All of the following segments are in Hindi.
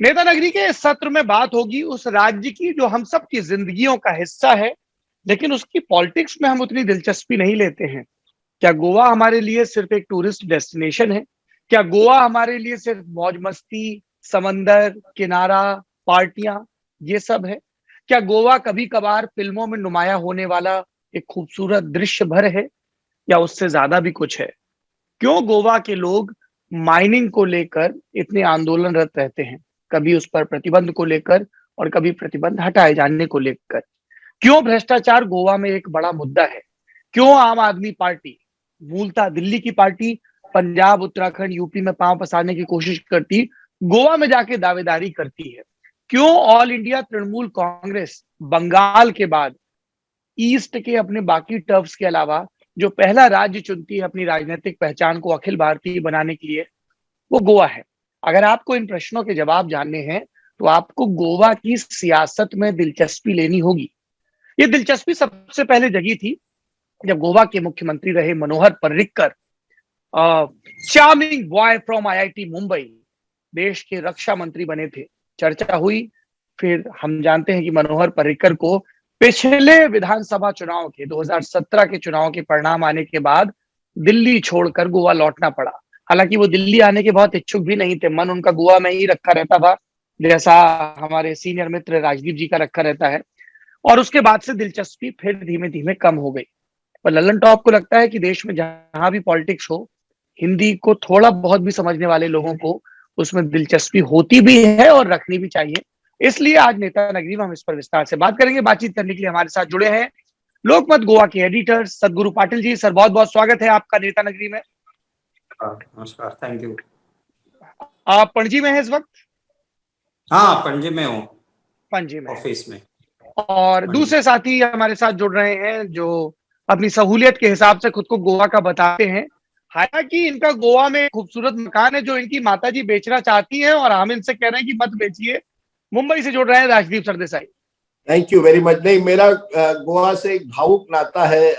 नेता नगरी के इस सत्र में बात होगी उस राज्य की जो हम सब की जिंदगियों का हिस्सा है, लेकिन उसकी पॉलिटिक्स में हम उतनी दिलचस्पी नहीं लेते हैं। क्या गोवा हमारे लिए सिर्फ एक टूरिस्ट डेस्टिनेशन है? क्या गोवा हमारे लिए सिर्फ मौज मस्ती, समंदर किनारा, पार्टियां, ये सब है? क्या गोवा कभी कभार फिल्मों में नुमाया होने वाला एक खूबसूरत दृश्य भर है, या उससे ज्यादा भी कुछ है? क्यों गोवा के लोग माइनिंग को लेकर इतने आंदोलनरत रहते हैं, कभी उस पर प्रतिबंध को लेकर और कभी प्रतिबंध हटाए जाने को लेकर? क्यों भ्रष्टाचार गोवा में एक बड़ा मुद्दा है? क्यों आम आदमी पार्टी, मूलतः दिल्ली की पार्टी, पंजाब उत्तराखंड यूपी में पांव पसारने की कोशिश करती, गोवा में जाके दावेदारी करती है? क्यों ऑल इंडिया तृणमूल कांग्रेस बंगाल के बाद ईस्ट के अपने बाकी टर्फ्स के अलावा जो पहला राज्य चुनती है अपनी राजनीतिक पहचान को अखिल भारतीय बनाने के लिए, वो गोवा है? अगर आपको इन प्रश्नों के जवाब जानने हैं तो आपको गोवा की सियासत में दिलचस्पी लेनी होगी। ये दिलचस्पी सबसे पहले जगी थी जब गोवा के मुख्यमंत्री रहे Manohar Parrikar, charming boy from IIT Mumbai, देश के रक्षा मंत्री बने थे। चर्चा हुई, फिर हम जानते हैं कि मनोहर पर्रिकर को पिछले विधानसभा चुनाव के 2017 के चुनाव के परिणाम आने के बाद दिल्ली छोड़कर गोवा लौटना पड़ा। हालांकि वो दिल्ली आने के बहुत इच्छुक भी नहीं थे, मन उनका गोवा में ही रखा रहता था, जैसा हमारे सीनियर मित्र राजदीप जी का रखा रहता है। और उसके बाद से दिलचस्पी फिर धीमे धीमे कम हो गई। पर लल्लन टॉप को लगता है कि देश में जहां भी पॉलिटिक्स हो, हिंदी को थोड़ा बहुत भी समझने वाले लोगों को उसमें दिलचस्पी होती भी है और रखनी भी चाहिए। इसलिए आज नेता नगरी में हम इस पर विस्तार से बात करेंगे। बातचीत करने के लिए हमारे साथ जुड़े हैं लोकमत गोवा के एडिटर सदगुरु पाटिल जी। सर, बहुत बहुत स्वागत है आपका नेता नगरी में। नमस्कार, थैंक यू। आप पणजी में हैं इस वक्त? हाँ, पणजी में हूँ, पणजी में ऑफिस में। और दूसरे साथी हमारे साथ जुड़ रहे हैं जो अपनी सहूलियत के हिसाब से खुद को गोवा का बताते हैं। हालांकि इनका गोवा में खूबसूरत मकान है जो इनकी माताजी बेचना चाहती हैं और हम इनसे कह रहे हैं कि मत बेचिए। मुंबई से जुड़ रहे हैं Rajdeep Sardesai. Thank you very much. नहीं, मेरा गोवा से एक भावुक नाता है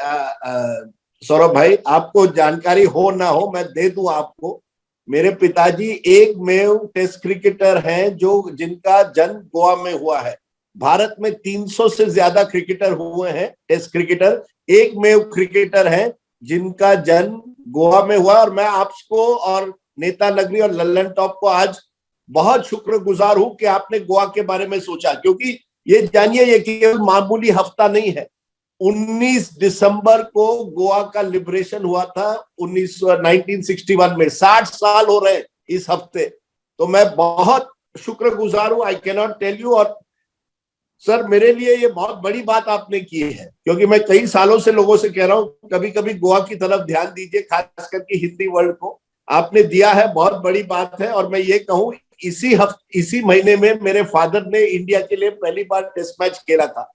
सौरभ भाई। आपको जानकारी हो ना हो, मैं दे दूं आपको। मेरे पिताजी एकमेव टेस्ट क्रिकेटर हैं जो जिनका जन्म गोवा में हुआ है। भारत में 300 से ज्यादा क्रिकेटर हुए हैं टेस्ट क्रिकेटर, एकमेव क्रिकेटर हैं जिनका जन्म गोवा में हुआ। और मैं आपको और नेता नगरी और लल्लन टॉप को आज बहुत शुक्रगुजार हूं कि आपने गोवा के बारे में सोचा, क्योंकि ये जानिए ये केवल मामूली हफ्ता नहीं है। 19 दिसंबर को गोवा का लिबरेशन हुआ था 1961 में। 60 साल हो रहे इस हफ्ते। तो मैं बहुत शुक्रगुजार हूं, I can not tell you. और सर, मेरे लिए ये बहुत बड़ी बात आपने की है, क्योंकि मैं कई सालों से लोगों से कह रहा हूं कभी कभी गोवा की तरफ ध्यान दीजिए, खास करके हिंदी वर्ल्ड को। आपने दिया है, बहुत बड़ी बात है। और मैं ये कहूं, इसी महीने में मेरे फादर ने इंडिया के लिए पहली बार टेस्ट मैच खेला था,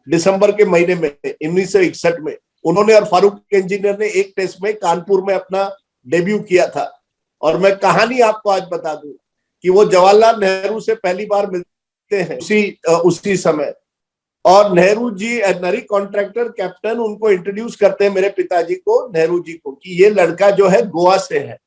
दिसंबर के महीने में 1961 में। उन्होंने और फारूक इंजीनियर ने एक टेस्ट में कानपुर में अपना डेब्यू किया था। और मैं कहानी आपको आज बता दूं कि वो जवाहरलाल नेहरू से पहली बार मिलते हैं उसी समय। और नेहरू जी नरी कॉन्ट्रैक्टर कैप्टन उनको इंट्रोड्यूस करते हैं मेरे पिताजी को, नेहरू जी को, कि ये लड़का जो है गोवा से है।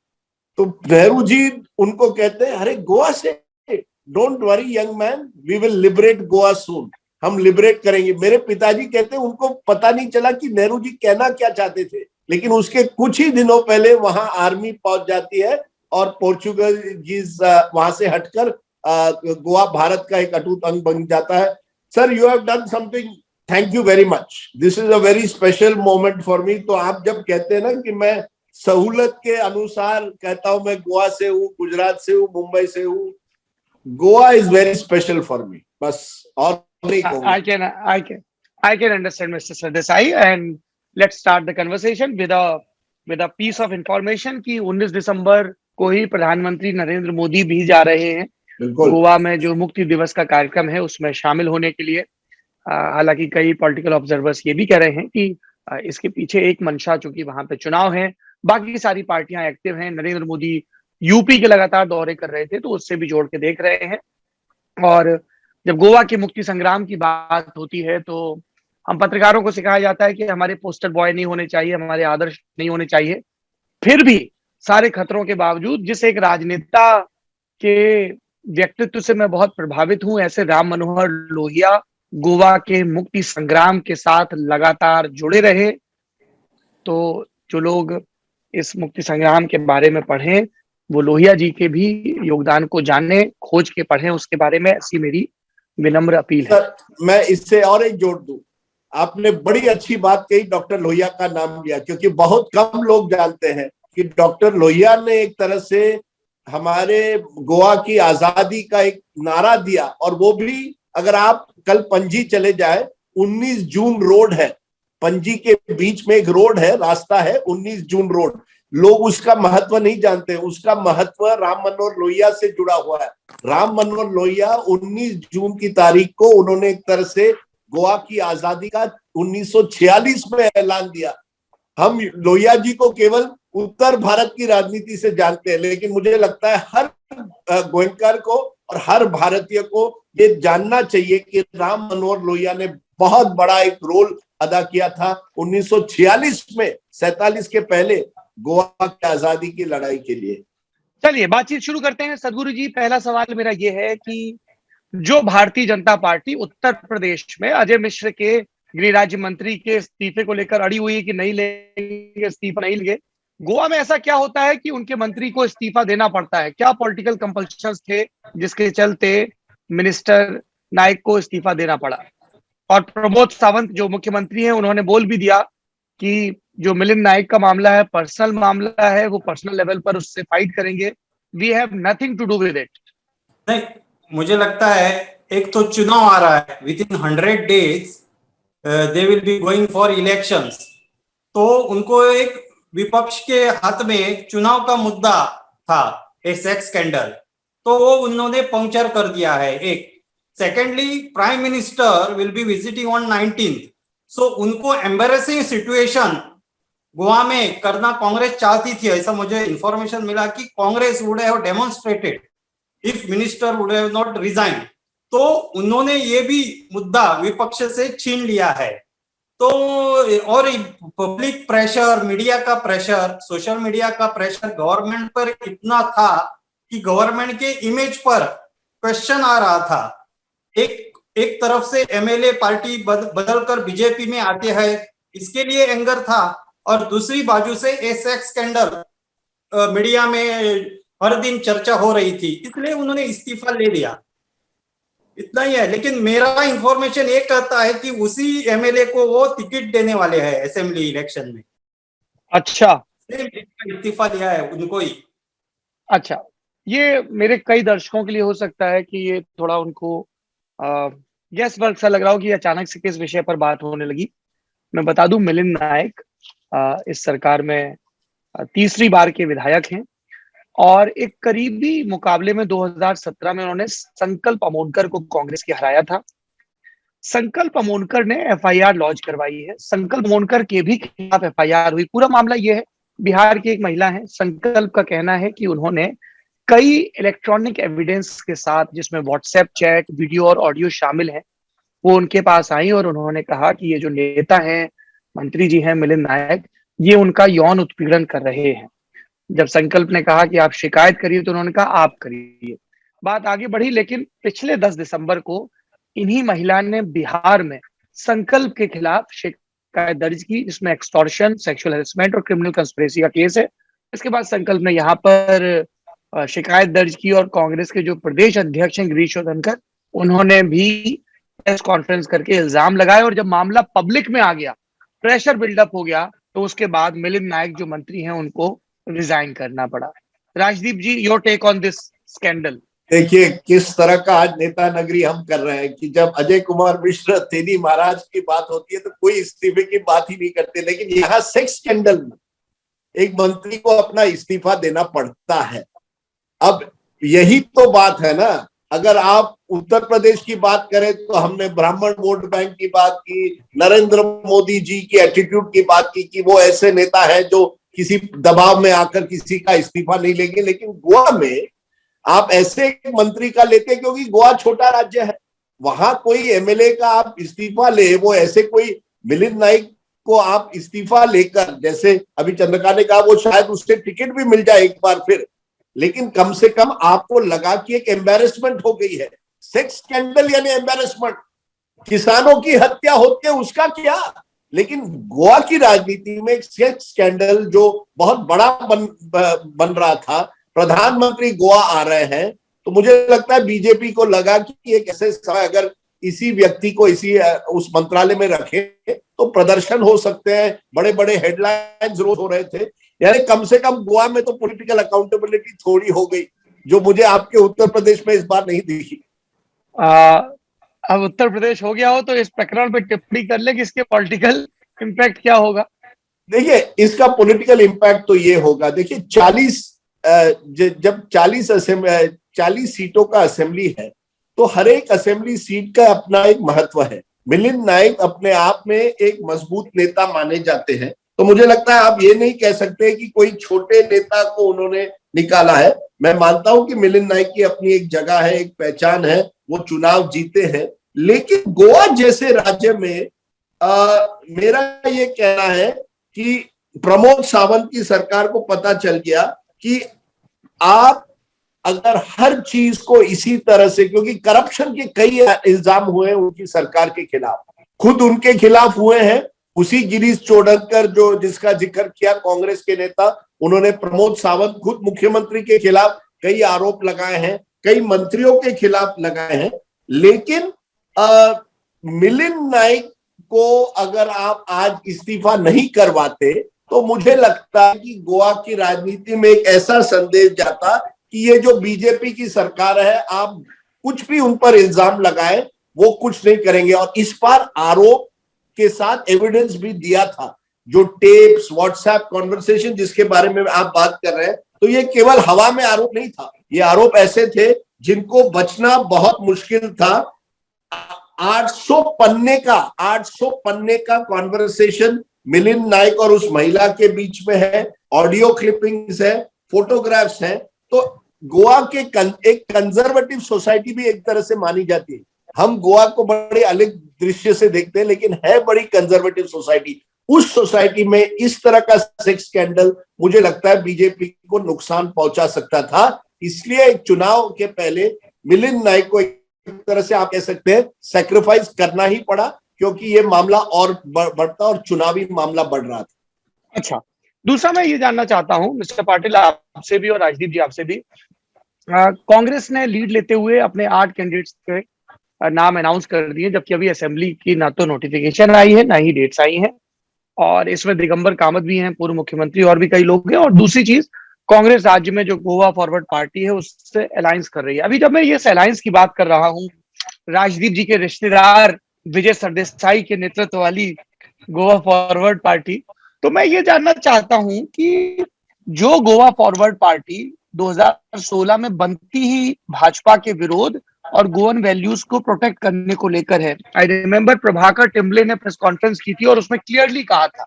तो नेहरू जी उनको कहते हैं, अरे गोवा से, don't worry young man, we will liberate Goa soon. हम लिबरेट करेंगे। मेरे पिताजी कहते हैं उनको पता नहीं चला कि नेहरू जी कहना क्या चाहते थे, लेकिन उसके कुछ ही दिनों पहले वहां आर्मी पहुंच जाती है और पोर्चुगीज वहां से हटकर गोवा भारत का एक अटूट अंग बन जाता है। Sir, you have done something, thank you very much. This is a very special moment for me. तो आप जब कहते हैं ना कि मैं सहूलत के अनुसार कहता हूं मैं गोवा से हूँ, गुजरात से हूँ, मुंबई से हूँ, Goa is very special for me, बस। और I can understand, Mr. Sardesai, and let's start the conversation with a piece of information कि 19 दिसंबर को ही प्रधानमंत्री नरेंद्र मोदी भी जा रहे हैं गोवा में जो मुक्ति दिवस का कार्यक्रम है उसमें शामिल होने के लिए। हालांकि कई पॉलिटिकल ऑब्जर्वर्स ये भी कह रहे हैं कि इसके पीछे एक मंशा, चूंकि वहां पे चुनाव है, बाकी सारी पार्टियां एक्टिव हैं। नरेंद्र मोदी यूपी के लगातार दौरे कर रहे थे तो उससे भी जोड़ के देख रहे हैं। और जब गोवा के मुक्ति संग्राम की बात होती है तो हम पत्रकारों को सिखाया जाता है कि हमारे पोस्टर बॉय नहीं होने चाहिए, हमारे आदर्श नहीं होने चाहिए। फिर भी सारे खतरों के बावजूद जिस एक राजनेता के व्यक्तित्व से मैं बहुत प्रभावित हूं। ऐसे राम मनोहर लोहिया गोवा के मुक्ति संग्राम के साथ लगातार जुड़े रहे। तो जो लोग इस मुक्ति संग्राम के बारे में पढ़ें, वो लोहिया जी के भी योगदान को जाने, खोज के पढ़ें उसके बारे में, ऐसी मेरी विनम्र अपील है। सर, मैं इससे और एक जोड़ दूं। आपने बड़ी अच्छी बात कही, डॉक्टर लोहिया का नाम लिया, क्योंकि बहुत कम लोग जानते हैं कि डॉक्टर लोहिया ने एक तरह से हमारे गोवा की आजादी का एक नारा दिया। और वो भी, अगर आप कल पणजी चले जाए, 19 जून रोड है, पणजी के बीच में एक रोड है, रास्ता है 19 जून रोड। लोग उसका महत्व नहीं जानते। उसका महत्व राम मनोहर लोहिया से जुड़ा हुआ है। राम मनोहर लोहिया 19 जून की तारीख को उन्होंने एक तरह से गोवा की आजादी का 1946 में ऐलान दिया। हम लोहिया जी को केवल उत्तर भारत की राजनीति से जानते हैं, लेकिन मुझे लगता है हर गोयनकार को और हर भारतीय को ये जानना चाहिए कि राम मनोहर लोहिया ने बहुत बड़ा एक रोल अदा किया था 1946 में, 47 के पहले गोवा की आजादी की लड़ाई के लिए। चलिए बातचीत शुरू करते हैं। सदगुरु जी, पहला सवाल मेरा ये है कि जो भारतीय जनता पार्टी उत्तर प्रदेश में अजय मिश्र के गृह राज्य मंत्री के इस्तीफे को लेकर अड़ी हुई है कि नहीं लेंगे इस्तीफा, नहीं लेंगे, गोवा में ऐसा क्या होता है कि उनके मंत्री को इस्तीफा देना पड़ता है? क्या पॉलिटिकल कंपल्शंस थे जिसके चलते मिनिस्टर नायक को इस्तीफा देना पड़ा? और प्रमोद सावंत जो मुख्यमंत्री हैं, उन्होंने बोल भी दिया कि जो मिलिंद नायक का मामला है पर्सनल मामला है, वो पर्सनल लेवल पर उससे फाइट करेंगे, we have nothing to do with it. नहीं, मुझे लगता है एक तो चुनाव आ रहा है, with in 100 days they will be going for elections. तो उनको एक विपक्ष के हाथ में चुनाव का मुद्दा था, ए सेक्स स्कैंडल, तो वो उन्होंने पंक्चर कर दिया है। एक secondly, prime minister will be visiting on 19th, सो उनको एम्बेरेसिंग सिचुएशन गोवा में करना कांग्रेस चाहती थी। ऐसा मुझे इंफॉर्मेशन मिला कि Congress would have demonstrated if minister would have not resign. तो उन्होंने ये भी मुद्दा विपक्ष से छीन लिया है। तो और पब्लिक प्रेशर, मीडिया का प्रेशर, सोशल मीडिया का प्रेशर गवर्नमेंट पर इतना था कि गवर्नमेंट के इमेज पर क्वेश्चन आ रहा था। एक तरफ से एमएलए पार्टी बदलकर बीजेपी में आते हैं, इसके लिए एंगर था, और दूसरी बाजू से ए सेक्स स्कैंडल मीडिया में हर दिन चर्चा हो रही थी, इसलिए उन्होंने इस्तीफा ले लिया। इतना ही है। लेकिन मेरा इंफॉर्मेशन ये कहता है कि उसी एमएलए को वो टिकट देने वाले हैं असेंबली इलेक्शन में। अच्छा, इस्तीफा लिया है उनको ही। अच्छा, ये मेरे कई दर्शकों के लिए हो सकता है कि ये थोड़ा उनको गैस वर्क सा लग रहा हो कि अचानक से किस विषय पर बात होने लगी। मैं बता दूं, मिलिंद नायक इस सरकार में तीसरी बार के विधायक हैं और एक करीबी मुकाबले में 2017 में उन्होंने संकल्प अमोनकर को कांग्रेस के हराया था। संकल्प अमोनकर ने एफआईआर लॉन्च करवाई है। संकल्प अमोनकर के भी खिलाफ एफआईआर हुई। पूरा मामला ये है, बिहार की एक महिला है, संकल्प का कहना है कि उन्होंने कई इलेक्ट्रॉनिक एविडेंस के साथ, जिसमें व्हाट्सएप चैट, वीडियो और ऑडियो शामिल है, वो उनके पास आई और उन्होंने कहा कि ये जो नेता हैं, मंत्री जी हैं मिलिंद नायक, ये उनका यौन उत्पीड़न कर रहे हैं। जब संकल्प ने कहा कि आप शिकायत करिए तो उन्होंने कहा आप करिए। बात आगे बढ़ी, लेकिन पिछले 10 दिसंबर को इन्हीं महिला ने बिहार में संकल्प के खिलाफ शिकायत दर्ज की, जिसमें एक्सटॉर्शन, सेक्सुअल हैरेसमेंट और क्रिमिनल कंस्पिरेसी का केस है। इसके बाद संकल्प ने यहाँ पर शिकायत दर्ज की और कांग्रेस के जो प्रदेश अध्यक्ष हैं गिरीश धनखड़, उन्होंने भी प्रेस कॉन्फ्रेंस करके इल्जाम लगाए। और जब मामला पब्लिक में आ गया, प्रेशर बिल्डअप हो गया, तो उसके बाद मिलिंद नायक जो मंत्री हैं उनको रिजाइन करना पड़ा। Rajdeep ji, your take on this scandal. देखिए किस तरह का आज नेता नगरी हम कर रहे हैं कि जब अजय कुमार मिश्र तेली महाराज की बात होती है तो कोई इस्तीफे की बात ही नहीं करते, लेकिन यहाँ सेक्स स्कैंडल में एक मंत्री को अपना इस्तीफा देना पड़ता है। अब यही तो बात है ना। अगर आप उत्तर प्रदेश की बात करें तो हमने ब्राह्मण वोट बैंक की बात की, नरेंद्र मोदी जी की एटीट्यूड की बात की कि वो ऐसे नेता है जो किसी दबाव में आकर किसी का इस्तीफा नहीं लेंगे। लेकिन गोवा में आप ऐसे एक मंत्री का लेते, क्योंकि गोवा छोटा राज्य है, वहां कोई एमएलए का आप इस्तीफा ले, वो ऐसे कोई मिलिंद नायक को आप इस्तीफा लेकर, जैसे अभी चंद्रकांत ने कहा, वो शायद उससे टिकट भी मिल जाए एक बार फिर, लेकिन कम से कम आपको लगा कि एक एम्बैरेसमेंट हो गई है। सेक्स स्कैंडल यानी एम्बैरेसमेंट, किसानों की हत्या होती है उसका क्या, लेकिन गोवा की राजनीति में एक सेक्स स्कैंडल जो बहुत बड़ा बन रहा था, प्रधानमंत्री गोवा आ रहे हैं, तो मुझे लगता है बीजेपी को लगा कि एक ऐसे समय अगर इसी व्यक्ति को इसी उस मंत्रालय में रखे तो प्रदर्शन हो सकते हैं, बड़े बड़े हेडलाइंस रोज हो रहे थे। यानी कम से कम गोवा में तो पॉलिटिकल अकाउंटेबिलिटी थोड़ी हो गई, जो मुझे आपके उत्तर प्रदेश में इस बार नहीं दिखी। अब उत्तर प्रदेश हो गया हो तो इस प्रकरण पे टिप्पणी कर ले कि इसके पॉलिटिकल इम्पैक्ट क्या होगा। देखिए, इसका पॉलिटिकल इम्पैक्ट तो ये होगा, देखिए 40 सीटों का असेंबली है तो हर एक असेंबली सीट का अपना एक महत्व है। मिलिंद नाइक अपने आप में एक मजबूत नेता माने जाते हैं, तो मुझे लगता है आप ये नहीं कह सकते कि कोई छोटे नेता को उन्होंने निकाला है। मैं मानता हूं कि मिलिंद नाइक की अपनी एक जगह है, एक पहचान है, वो चुनाव जीते हैं, लेकिन गोवा जैसे राज्य में मेरा ये कहना है कि प्रमोद सावंत की सरकार को पता चल गया कि आप अगर हर चीज को इसी तरह से, क्योंकि करप्शन के कई इल्जाम हुए हैं उनकी सरकार के खिलाफ, खुद उनके खिलाफ हुए हैं। उसी गिरीश चोडंकर जो जिसका जिक्र किया, कांग्रेस के नेता, उन्होंने प्रमोद सावंत खुद मुख्यमंत्री के खिलाफ कई आरोप लगाए हैं, कई मंत्रियों के खिलाफ लगाए हैं। लेकिन मिलिंद नाइक को अगर आप आज इस्तीफा नहीं करवाते तो मुझे लगता है कि गोवा की राजनीति में एक ऐसा संदेश जाता कि ये जो बीजेपी की सरकार है, आप कुछ भी उन पर इल्जाम लगाए वो कुछ नहीं करेंगे। और इस बार आरोप के साथ एविडेंस भी दिया था, जो टेप्स, व्हाट्सएप कॉन्वर्सेशन जिसके बारे में आप बात कर रहे हैं, तो ये केवल हवा में आरोप नहीं था, ये आरोप ऐसे थे जिनको बचना बहुत मुश्किल था। 800 पन्ने का कॉन्वर्सेशन मिलिंद नाइक और उस महिला के बीच में है, ऑडियो क्लिपिंग्स है, फोटोग्राफ्स हैं। तो गोवा के एक कंजर्वेटिव सोसाइटी भी एक तरह से मानी जाती है। हम गोवा को बड़े अलग दृश्य से देखते हैं, लेकिन है बड़ी कंजर्वेटिव सोसाइटी। उस सोसाइटी में इस तरह का सेक्स स्कैंडल मुझे लगता है बीजेपी को नुकसान पहुंचा सकता था। इसलिए चुनाव के पहले मिलिंद नाइक को एक तरह से आप कह सकते हैं सैक्रिफाइस करना ही पड़ा, क्योंकि ये मामला और बढ़ता और चुनावी मामला बढ़ रहा था। अच्छा, दूसरा मैं ये जानना चाहता हूं मिस्टर पाटिल, आपसे भी और राजदीप जी आपसे भी, कांग्रेस ने लीड लेते हुए अपने 8 कैंडिडेट्स के नाम अनाउंस कर दिए, जबकि अभी असेंबली की ना तो नोटिफिकेशन आई है ना ही डेट्स आई हैं, और इसमें दिगंबर कामत भी हैं, पूर्व मुख्यमंत्री, और भी कई लोग हैं। और दूसरी चीज, कांग्रेस राज्य में जो गोवा फॉरवर्ड पार्टी है उससे अलायंस कर रही है। अभी जब मैं ये अलायंस की बात कर रहा हूँ, राजदीप जी के रिश्तेदार विजय सरदेसाई के नेतृत्व वाली गोवा फॉरवर्ड पार्टी, तो मैं ये जानना चाहता हूं कि जो गोवा फॉरवर्ड पार्टी 2016 में बनती ही भाजपा के विरोध और गोवन वैल्यूज को प्रोटेक्ट करने को लेकर है। आई रिमेम्बर प्रभाकर टिम्बले ने प्रेस कॉन्फ्रेंस की थी और उसमें क्लियरली कहा था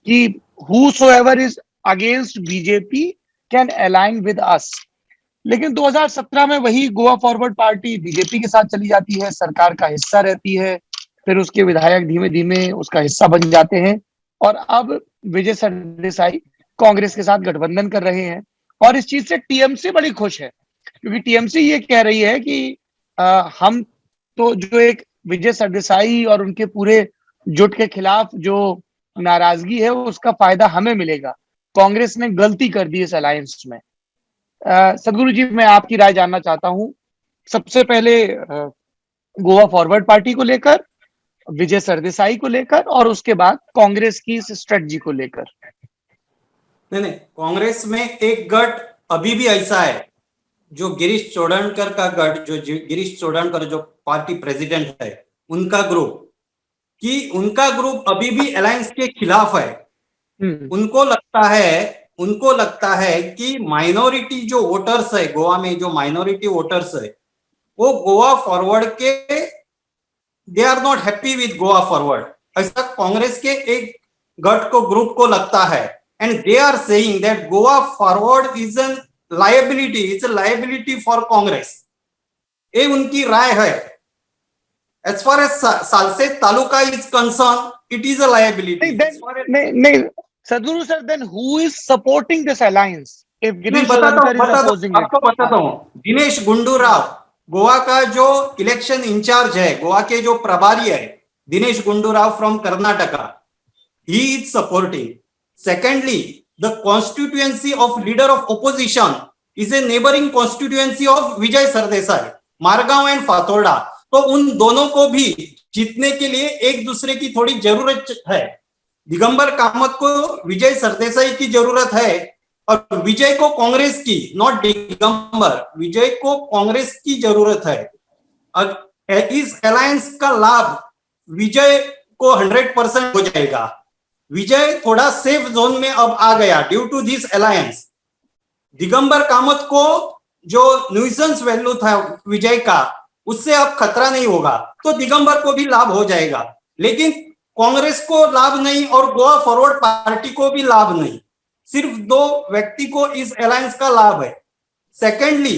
कि whosoever is against BJP can align with us. लेकिन 2017 में वही गोवा फॉरवर्ड पार्टी बीजेपी के साथ चली जाती है, सरकार का हिस्सा रहती है, फिर उसके विधायक धीमे धीमे उसका हिस्सा बन जाते हैं, और अब विजय सरदेसाई कांग्रेस के साथ गठबंधन कर रहे हैं। और इस चीज से टीएमसी बड़ी खुश है, क्योंकि टीएमसी ये कह रही है कि हम तो जो एक विजय सरदेसाई और उनके पूरे जुट के खिलाफ जो नाराजगी है उसका फायदा हमें मिलेगा, कांग्रेस ने गलती कर दी इस अलायंस में। सदगुरु जी, मैं आपकी राय जानना चाहता हूं, सबसे पहले गोवा फॉरवर्ड पार्टी को लेकर, विजय सरदेसाई को लेकर, और उसके बाद कांग्रेस की स्ट्रेटजी को लेकर। नहीं, कांग्रेस में एक गठ अभी भी ऐसा है, जो गिरीश चोडंकर का गठ, जो गिरीश चोडंकर जो पार्टी प्रेसिडेंट है, उनका ग्रुप अभी भी अलायंस के खिलाफ है। उनको लगता है कि माइनॉरिटी जो वोटर्स है गोवा में, जो माइनॉरिटी वोटर्स है वो गोवा फॉरवर्ड के, they are not happy with Goa Forward, ऐसा कांग्रेस के एक गठ को, ग्रुप को लगता है। And they are saying that Goa Forward is an liability, it's a liability for Congress. ये उनकी राय है। As far as Salcete taluka is concern, it is a liability. नहीं, Sadguru sir, then who is supporting this alliance? if मैं Girish बताता Sholnkar is हूँ opposing it. आपको बताता हूँ। दिनेश गुंडूराव गोवा का जो इलेक्शन इंचार्ज है, गोवा के जो प्रभारी है, Dinesh Gundu Rao from Karnataka, he is supporting. Secondly, the constituency of leader of opposition is a neighboring constituency of Vijay Sardesai, Margao and Fatorda. तो उन दोनों को भी जीतने के लिए एक दूसरे की थोड़ी जरूरत है। दिगंबर कामत को विजय सरदेसाई की जरूरत है और विजय को कांग्रेस की, नॉट दिगंबर, विजय को कांग्रेस की जरूरत है। इस अलायंस का लाभ विजय को 100% हो जाएगा। विजय थोड़ा सेफ जोन में अब आ गया due to this alliance. Digambar Kamat को जो न्यूसेंस वैल्यू था विजय का, उससे अब खतरा नहीं होगा, तो दिगंबर को भी लाभ हो जाएगा। लेकिन कांग्रेस को लाभ नहीं और गोवा फॉरवर्ड पार्टी को भी लाभ नहीं, सिर्फ दो व्यक्ति को इस अलायंस का लाभ है। Secondly,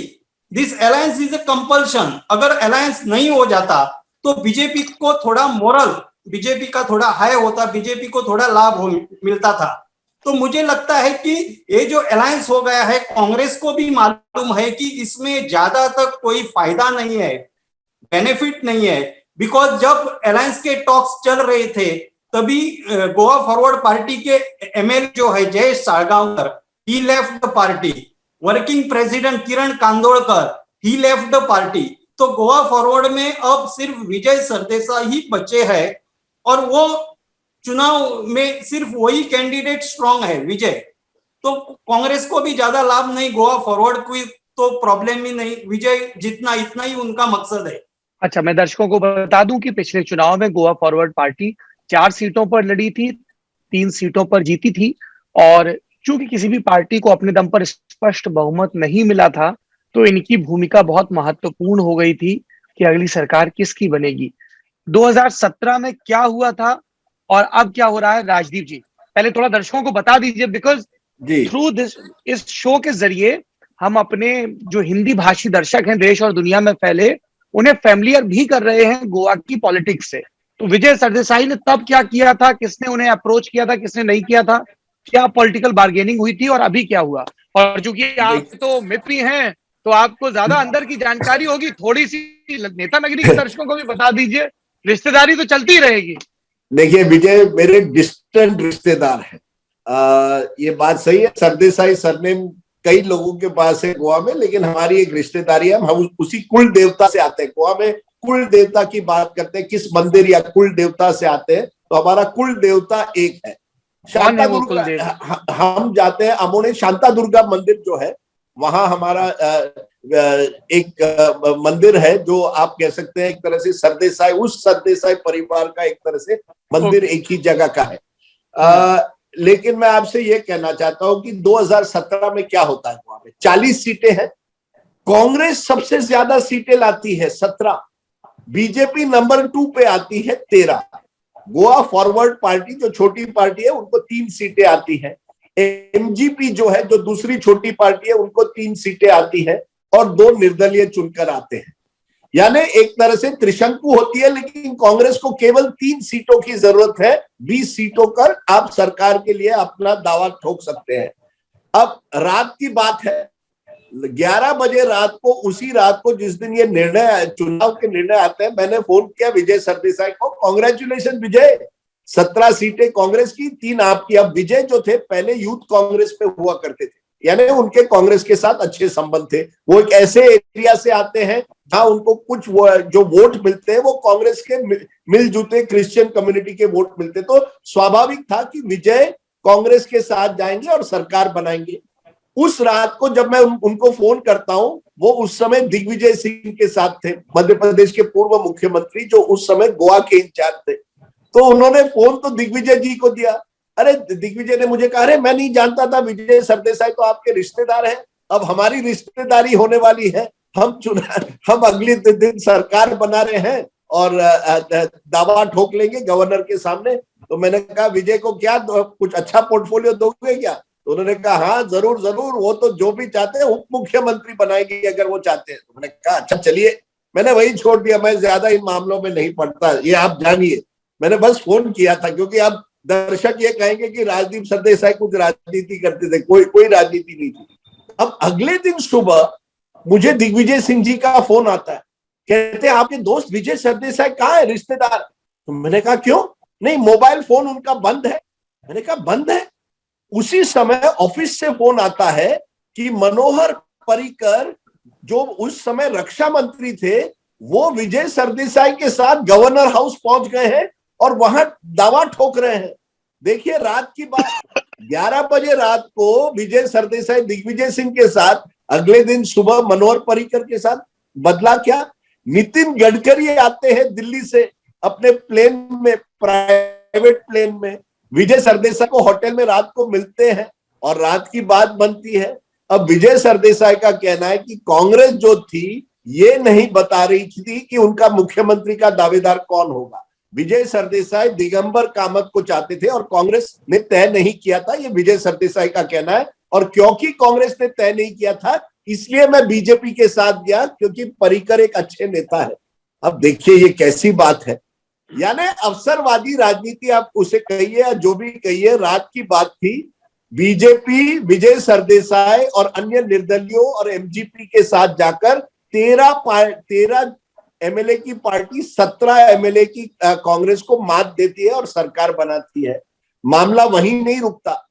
this alliance is a compulsion. अगर अलायंस नहीं हो जाता तो बीजेपी को थोड़ा मोरल, बीजेपी का थोड़ा हाई होता, बीजेपी को थोड़ा लाभ मिलता था। तो मुझे लगता है कि ये जो अलायंस हो गया है, कांग्रेस को भी मालूम है कि इसमें ज्यादा तक कोई फायदा नहीं है, बेनिफिट नहीं है। बिकॉज जब अलायंस के टॉक्स चल रहे थे तभी गोवा फॉरवर्ड पार्टी के एमएलए जो है Jayesh Salgaonkar, he left the party. Working president Kiran Kandolkar, he left the party. तो गोवा फॉरवर्ड में अब सिर्फ विजय सरदेसाई ही बचे हैं और वो चुनाव में सिर्फ वही कैंडिडेट स्ट्रांग है, विजय। तो कांग्रेस को भी ज्यादा लाभ नहीं, गोवा फॉरवर्ड को तो प्रॉब्लम ही नहीं, विजय जितना इतना ही उनका मकसद है। अच्छा, मैं दर्शकों को बता दूं कि पिछले चुनाव में गोवा फॉरवर्ड पार्टी 4 सीटों पर लड़ी थी, 3 सीटों पर जीती थी, और चूंकि किसी भी पार्टी को अपने दम पर स्पष्ट बहुमत नहीं मिला था, तो इनकी भूमिका बहुत महत्वपूर्ण हो गई थी कि अगली सरकार किसकी बनेगी। 2017 में क्या हुआ था और अब क्या हो रहा है, राजदीप जी पहले थोड़ा दर्शकों को बता दीजिए, बिकॉज थ्रू दिस, इस शो के जरिए हम अपने जो हिंदी भाषी दर्शक हैं देश और दुनिया में फैले, उन्हें फैमिलियर भी कर रहे हैं गोवा की पॉलिटिक्स से। तो विजय सरदेसाई ने तब क्या किया था, किसने उन्हें अप्रोच किया था, किसने नहीं किया था, क्या पॉलिटिकल बार्गेनिंग हुई थी और अभी क्या हुआ। और चूंकि आप तो मित्र ही हैं तो आपको ज्यादा अंदर की जानकारी होगी, थोड़ी सी नेता नगरी के दर्शकों को भी बता दीजिए, रिश्तेदारी तो चलती रहेगी। देखिए, विजय मेरे डिस्टेंट रिश्तेदार है, ये बात सही है। सरदेसाई सरनेम कई लोगों के पास है गोवा में, लेकिन हमारी एक रिश्तेदारी है, हम उसी कुल देवता से आते हैं। गोवा में कुल देवता की बात करते हैं, किस मंदिर या कुल देवता से आते हैं, तो हमारा कुल देवता एक है, शांता दुर्गा। हम जाते हैं अमोने, शांता दुर्गा मंदिर जो है वहां हमारा एक मंदिर है, जो आप कह सकते हैं एक तरह से सरदेसाई, उस सरदेसाई परिवार का एक तरह से मंदिर एक ही जगह का है। लेकिन मैं आपसे ये कहना चाहता हूं कि 2017 में क्या होता है गोवा में। 40 सीटें हैं, कांग्रेस सबसे ज्यादा सीटें लाती है 17, बीजेपी नंबर 2 पे आती है 13, गोवा फॉरवर्ड पार्टी जो छोटी पार्टी है उनको 3 सीटें आती है, एमजीपी जो है जो दूसरी छोटी पार्टी है उनको 3 सीटें आती है और 2 निर्दलीय चुनकर आते हैं। यानी एक तरह से त्रिशंकु होती है, लेकिन कांग्रेस को केवल 3 सीटों की जरूरत है। 20 सीटों पर आप सरकार के लिए अपना दावा ठोक सकते हैं। अब रात की बात है, 11 बजे रात को, उसी रात को जिस दिन ये निर्णय, चुनाव के निर्णय आते हैं, मैंने फोन किया विजय सरदेसाई को, कांग्रेचुलेशन विजय, 17 सीटें कांग्रेस की, 3 आपकी। अब विजय जो थे पहले यूथ कांग्रेस पे हुआ करते थे, यानी उनके कांग्रेस के साथ अच्छे संबंध थे। वो एक ऐसे एरिया से आते हैं जहां उनको कुछ जो वोट मिलते हैं वो कांग्रेस के मिलजुलते क्रिश्चियन कम्युनिटी के वोट मिलते, तो स्वाभाविक था कि विजय कांग्रेस के साथ जाएंगे और सरकार बनाएंगे। उस रात को जब मैं उनको फोन करता हूं, वो उस समय दिग्विजय सिंह के साथ थे, मध्य प्रदेश के पूर्व मुख्यमंत्री, जो उस समय गोवा के इंचार्ज थे। तो उन्होंने फोन तो दिग्विजय जी को दिया। अरे दिग्विजय ने मुझे कहा, अरे मैं नहीं जानता था, विजय सरदेसाई तो आपके रिश्तेदार हैं, अब हमारी रिश्तेदारी होने वाली है, हम अगले दिन सरकार बना रहे हैं और दावा ठोक लेंगे गवर्नर के सामने। तो मैंने कहा विजय को क्या कुछ अच्छा पोर्टफोलियो दोगे क्या? तो उन्होंने कहा हाँ जरूर जरूर, वो तो जो भी चाहते हैं उप मुख्यमंत्री बनाएंगे अगर वो चाहते हैं। तो मैंने कहा अच्छा चलिए, मैंने वही छोड़ दिया, मैं ज्यादा इन मामलों में नहीं पड़ता, ये आप जानिए। मैंने बस फोन किया था क्योंकि अब दर्शक ये कहेंगे कि राजदीप सरदेसाई कुछ राजनीति करते थे, कोई राजनीति नहीं थी। अब अगले दिन सुबह मुझे दिग्विजय सिंह जी का फोन आता है, कहते हैं आपके दोस्त विजय सरदेसाई कहाँ है, रिश्तेदार? तो मैंने कहा क्यों? नहीं, मोबाइल फोन उनका बंद है। मैंने कहा बंद है? उसी समय ऑफिस से फोन आता है कि मनोहर पर्रिकर जो उस समय रक्षा मंत्री थे, वो विजय सरदेसाई के साथ गवर्नर हाउस पहुंच गए हैं और वहां दावा ठोक रहे हैं। देखिए रात की बात, 11 बजे रात को विजय सरदेसाई दिग्विजय सिंह के साथ, अगले दिन सुबह मनोहर पर्रिकर के साथ। बदला क्या? नितिन गडकरी आते हैं दिल्ली से अपने प्लेन में, प्राइवेट प्लेन में, विजय सरदेसाई को होटल में रात को मिलते हैं और रात की बात बनती है। अब विजय सरदेसाई का कहना है कि कांग्रेस जो थी ये नहीं बता रही थी कि उनका मुख्यमंत्री का दावेदार कौन होगा। विजय सरदेसाई दिगंबर कामत को चाहते थे और कांग्रेस ने तय नहीं किया था, ये विजय सरदेसाई का कहना है। और क्योंकि कांग्रेस ने तय नहीं किया था इसलिए मैं बीजेपी के साथ गया, क्योंकि पर्रिकर एक अच्छे नेता है। अब देखिए ये कैसी बात है, यानी अवसरवादी राजनीति आप उसे कहिए या जो भी कहिए, रात की बात थी। बीजेपी विजय सरदेसाई और अन्य निर्दलियों और एमजीपी के साथ जाकर 13 एमएलए की पार्टी 17 एमएलए की कांग्रेस को मात देती है और सरकार बनाती है। मामला वहीं नहीं रुकता,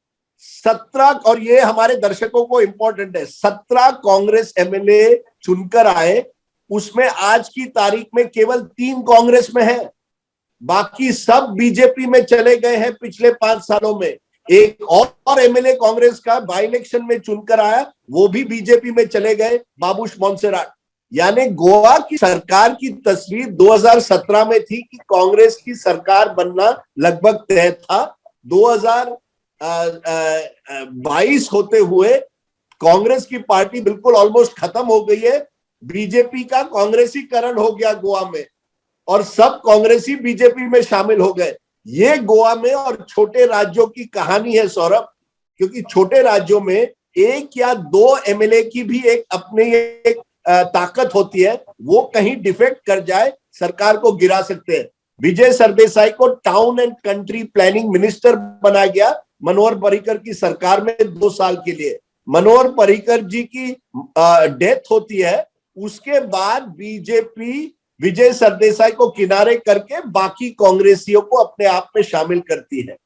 17, और ये हमारे दर्शकों को इंपॉर्टेंट है, 17 कांग्रेस एमएलए चुनकर आए, उसमें आज की तारीख में केवल 3 कांग्रेस में है, बाकी सब बीजेपी में चले गए हैं पिछले 5 सालों में। एक और एमएलए कांग्रेस का बाई इलेक्शन में चुनकर आया, वो भी बीजेपी में चले गए, बाबूश मोन्सेराट। यानी गोवा की सरकार की तस्वीर 2017 में थी कि कांग्रेस की सरकार बनना लगभग तय था। 2022 होते हुए कांग्रेस की पार्टी बिल्कुल ऑलमोस्ट खत्म हो गई है, बीजेपी का कांग्रेसीकरण हो गया गोवा में और सब कांग्रेसी बीजेपी में शामिल हो गए। ये गोवा में और छोटे राज्यों की कहानी है सौरभ, क्योंकि छोटे राज्यों में 1 या 2 एमएलए की भी एक अपने एक ताकत होती है, वो कहीं डिफेक्ट कर जाए सरकार को गिरा सकते हैं। विजय सरदेसाई को town and country planning minister बनाया गया मनोहर पर्रिकर की सरकार में 2 साल के लिए। मनोहर पर्रिकर जी की डेथ होती है, उसके बाद बीजेपी विजय सरदेसाई को किनारे करके बाकी कांग्रेसियों को अपने आप में शामिल करती है।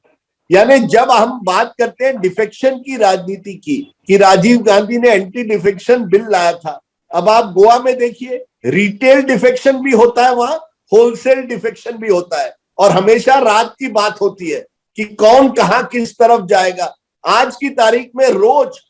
यानी जब हम बात करते हैं डिफेक्शन की राजनीति की, कि राजीव गांधी ने एंटी डिफेक्शन बिल लाया था, अब आप गोवा में देखिए रिटेल डिफेक्शन भी होता है, वहां होलसेल डिफेक्शन भी होता है, और हमेशा रात की बात होती है कि कौन कहां किस तरफ जाएगा। आज की तारीख में रोज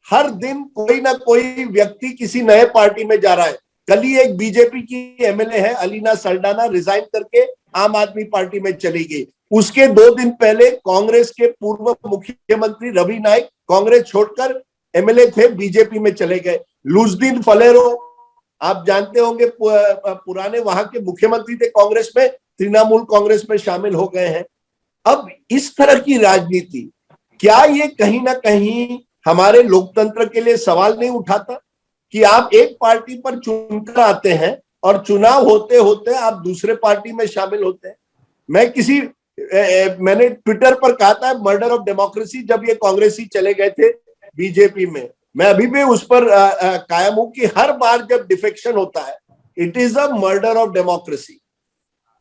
हर दिन कोई ना कोई व्यक्ति किसी नए पार्टी में जा रहा है। कल ही एक बीजेपी की एमएलए है अलीना सल्डाना, रिजाइन करके आम आदमी पार्टी में चली गई। उसके 2 दिन पहले कांग्रेस के पूर्व मुख्यमंत्री रवि नायक कांग्रेस छोड़कर एमएलए थे, बीजेपी में चले गए। लुजदीन फलेरो आप जानते होंगे, पुराने वहां के मुख्यमंत्री थे कांग्रेस में, तृणमूल कांग्रेस में शामिल हो गए हैं। अब इस तरह की राजनीति, क्या ये कहीं ना कहीं हमारे लोकतंत्र के लिए सवाल नहीं उठाता कि आप एक पार्टी पर चुनकर आते हैं और चुनाव होते होते आप दूसरे पार्टी में शामिल होते हैं? मैंने ट्विटर पर कहा था मर्डर ऑफ डेमोक्रेसी, जब ये कांग्रेसी चले गए थे बीजेपी में। मैं अभी भी उस पर कायम हूं कि हर बार जब डिफेक्शन होता है it is a murder of democracy,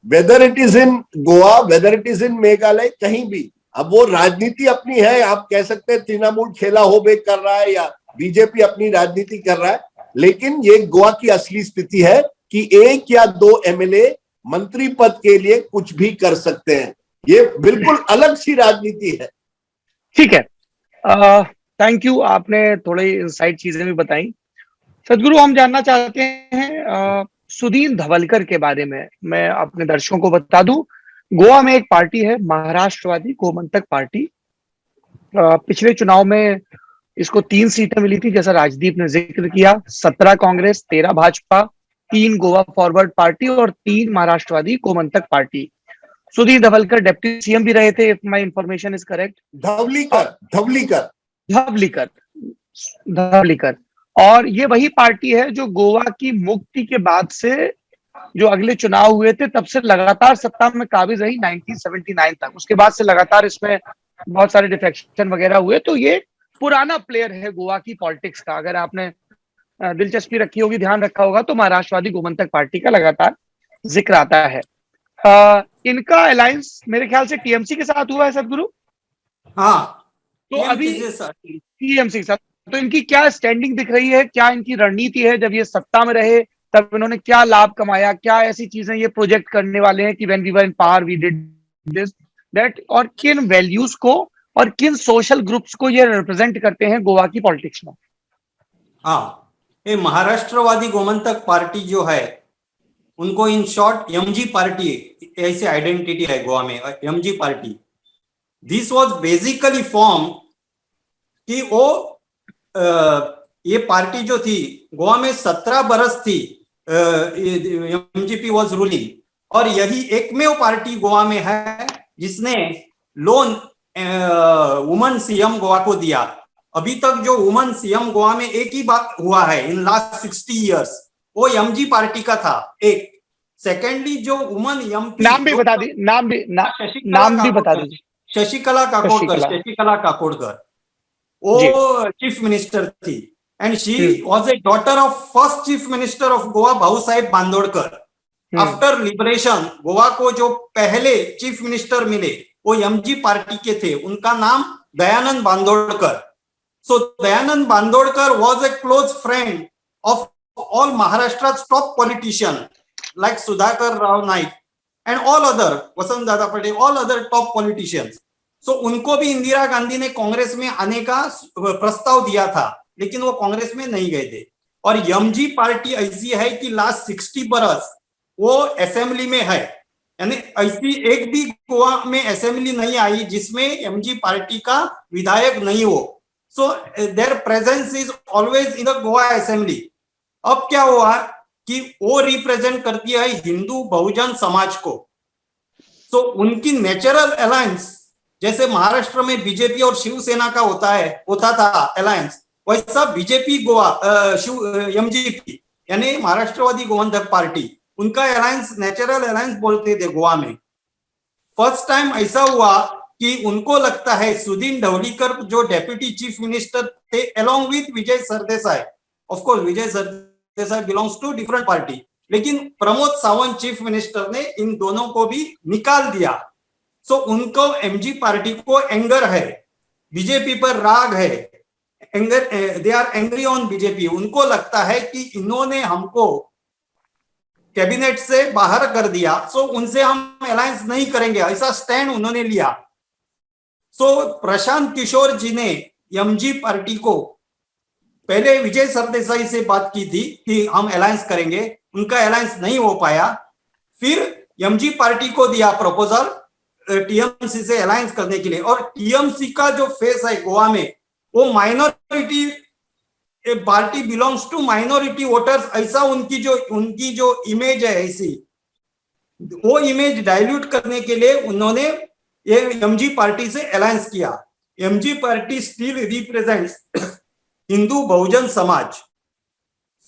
whether it is in Goa, whether it is in Meghalaya, कहीं भी। अब वो राजनीति अपनी है, आप कह सकते हैं तृणमूल खेला हो बे कर रहा है या बीजेपी अपनी राजनीति कर रहा है, लेकिन ये गोवा की असली स्थिति है कि 1 या 2 एमएलए मंत्री पद के लिए कुछ भी कर सकते हैं। ये बिल्कुल अलग सी राजनीति है। ठीक है, थैंक यू, आपने थोड़ी इनसाइट चीजें भी बताई। सदगुरु, हम जानना चाहते हैं सुदीन धवलकर के बारे में। मैं अपने दर्शकों को बता दूं, गोवा में एक पार्टी है महाराष्ट्रवादी गोमंतक पार्टी। पिछले चुनाव में इसको 3 सीटें मिली थी, जैसा राजदीप ने जिक्र किया। 17 कांग्रेस, 13 भाजपा, 3 गोवा फॉरवर्ड पार्टी और 3 Maharashtrawadi Gomantak party. Sudin Dhavalkar deputy CM भी रहे थे, if my information is correct. Dhavalikar. और ये वही पार्टी है जो गोवा की मुक्ति के बाद से जो अगले चुनाव हुए थे तब से लगातार सत्ता में काबिज रही 1979 तक। उसके बाद से लगातार इसमें बहुत सारे डिफेक्शन वगैरह हुए, तो ये पुराना प्लेयर है गोवा की पॉलिटिक्स का। अगर आपने दिलचस्पी रखी होगी, ध्यान रखा होगा, तो महाराष्ट्रवादी गोमंतक पार्टी का लगातार जिक्र आता है। इनका अलायंस मेरे ख्याल से टीएमसी के साथ हुआ है सदगुरु। हाँ, तो अभी टीएमसी टीएमसी के साथ, तो इनकी क्या स्टैंडिंग दिख रही है, क्या इनकी रणनीति है? जब ये सत्ता में रहे तब इन्होंने क्या लाभ कमाया, क्या ऐसी चीजें ये प्रोजेक्ट करने वाले हैं कि when we were in power we did this that, और किन वैल्यूज को और किन सोशल ग्रुप्स को ये रिप्रेजेंट करते हैं गोवा की पॉलिटिक्स में? हाँ, ये महाराष्ट्रवादी गोमंतक पार्टी जो है, उनको इन शॉर्ट एमजी पार्टी ऐसी आइडेंटिटी है गोवा में, MG party. This was basically form कि वो ये पार्टी जो थी गोवा में 17 बरस थी, एमजीपी वाज रूलिंग, और यही एकमेव पार्टी गोवा में है जिसने लोन वुमन सीएम गोवा को दिया। अभी तक जो वुमन सीएम गोवा में एक ही बात हुआ है इन लास्ट 60 इयर्स, वो एमजी पार्टी का था। एक सेकेंडली जो वुमन एमपी, नाम भी बता दी, नाम भी बता दीजिए। शशिकला काकोडकर, वो चीफ मिनिस्टर थी, and she was a daughter of first chief minister of Goa भाऊ साहेब बांदोड़कर। आफ्टर लिबरेशन गोवा को जो पहले चीफ मिनिस्टर मिले वो एमजी पार्टी के थे, उनका नाम Dayanand Bandodkar. So Dayanand Bandodkar was a close friend of all Maharashtra's top politician like Sudhakar Rao Naik and all other, Vasant Dada Patel, all other top politicians. So उनको भी इंदिरा गांधी ने कांग्रेस में आने का प्रस्ताव दिया था, लेकिन वो कांग्रेस में नहीं गए थे। और एमजी पार्टी ऐसी है कि लास्ट 60 बरस वो असेंबली में है, यानी ऐसी एक भी गोवा में असेंबली नहीं आई जिसमें एमजी पार्टी का विधायक नहीं हो। So there presence is always in the Goa assembly. अब क्या हुआ कि वो रिप्रेजेंट करती है हिंदू बहुजन समाज को। सो उनकी नेचुरल अलायंस, जैसे महाराष्ट्र में बीजेपी और शिवसेना का होता था अलायंस, वैसा बीजेपी गोवा एमजीपी यानी महाराष्ट्रवादी गोमंतक पार्टी, उनका अलायंस नेचुरल अलायंस बोलते थे गोवा में। फर्स्ट टाइम ऐसा हुआ कि उनको लगता है सुदीन ढवलीकर जो डेप्यूटी चीफ मिनिस्टर थे along with Vijay Sardesai, of course Vijay Sardesai belongs to different party, लेकिन प्रमोद सावंत चीफ मिनिस्टर ने इन दोनों को भी निकाल दिया। सो उनको एमजी पार्टी को एंगर है, बीजेपी पर राग है, anger, they are angry on BJP. उनको लगता है कि इन्होंने हमको कैबिनेट से बाहर कर दिया, सो उनसे हम अलायंस नहीं करेंगे, ऐसा स्टैंड उन्होंने लिया। सो प्रशांत किशोर जी ने एमजी पार्टी को पहले विजय सरदेसाई से बात की थी कि हम अलायंस करेंगे, उनका अलायंस नहीं हो पाया। फिर एमजी पार्टी को दिया प्रपोजल टीएमसी से अलायंस करने के लिए, और टीएमसी का जो फेस है गोवा में वो minority party, belongs to minority voters, ऐसा उनकी जो इमेज है, ऐसी वो इमेज डाइल्यूट करने के लिए उन्होंने ये एमजी पार्टी से अलायंस किया। MG party still represents Hindu Bahujan Samaj.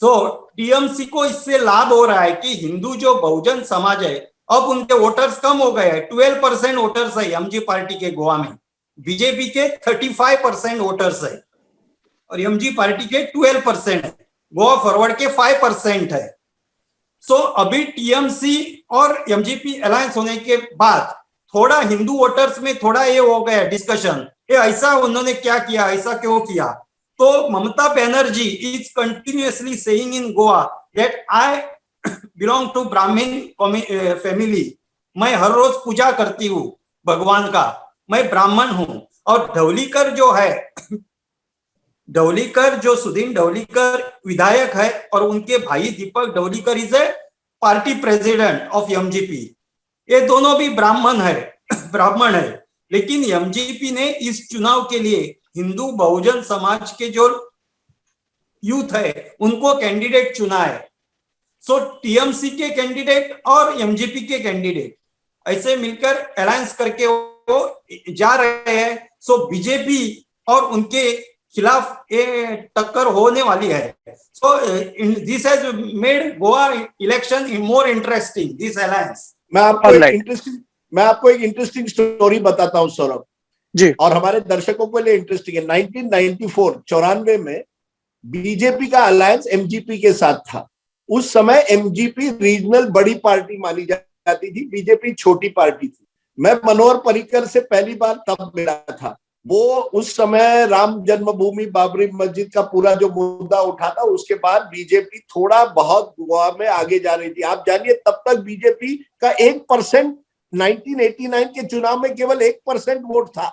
So TMC को इससे लाभ हो रहा है कि हिंदू जो बहुजन समाज है, अब उनके वोटर्स कम हो गए हैं। 12% वोटर्स है एमजी पार्टी के गोवा में, बीजेपी के 35% वोटर्स है और एमजी पार्टी के 12% है, गोवा फॉरवर्ड के 5% है। सो अभी टीएमसी और एमजीपी अलायंस होने के बाद थोड़ा हिंदू वोटर्स में थोड़ा ये हो गया डिस्कशन, ये ऐसा उन्होंने क्या किया, ऐसा क्यों किया। तो Mamata Banerjee is continuously saying in Goa that I belong to Brahmin family, मैं हर रोज पूजा करती हूँ भगवान का, मैं ब्राह्मण हूं। और ढवलीकर जो है, ढवलीकर जो सुदीन ढवलीकर विधायक है और उनके भाई Deepak Dhavalikar is a party president of MGP, ये दोनों भी ब्राह्मण है। लेकिन एमजीपी ने इस चुनाव के लिए हिंदू बहुजन समाज के जो यूथ है उनको कैंडिडेट चुना है। सो टीएमसी के कैंडिडेट और एमजीपी के कैंडिडेट ऐसे मिलकर अलायंस करके वो जा रहे हैं। सो बीजेपी और उनके खिलाफ ये टक्कर होने वाली है। So this has made Goa election more interesting, this alliance. मैं आपको एक इंटरेस्टिंग स्टोरी बताता हूँ सौरभ। जी। और हमारे दर्शकों के लिए इंटरेस्टिंग है, 1994 94 में बीजेपी का अलायंस एमजीपी के साथ था। उस समय एमजीपी रीजनल बड़ी पार्टी मानी जाती थी, बीजेपी छोटी पार्टी थी। मैं मनोहर पर्रिकर से पहली बार तब मिला था। वो उस समय राम जन्मभूमि बाबरी मस्जिद का पूरा जो मुद्दा उठा था, उसके बाद बीजेपी थोड़ा बहुत गोवा में आगे जा रही थी। आप जानिए तब तक बीजेपी का 1%, 1989 के चुनाव में केवल 1% वोट था।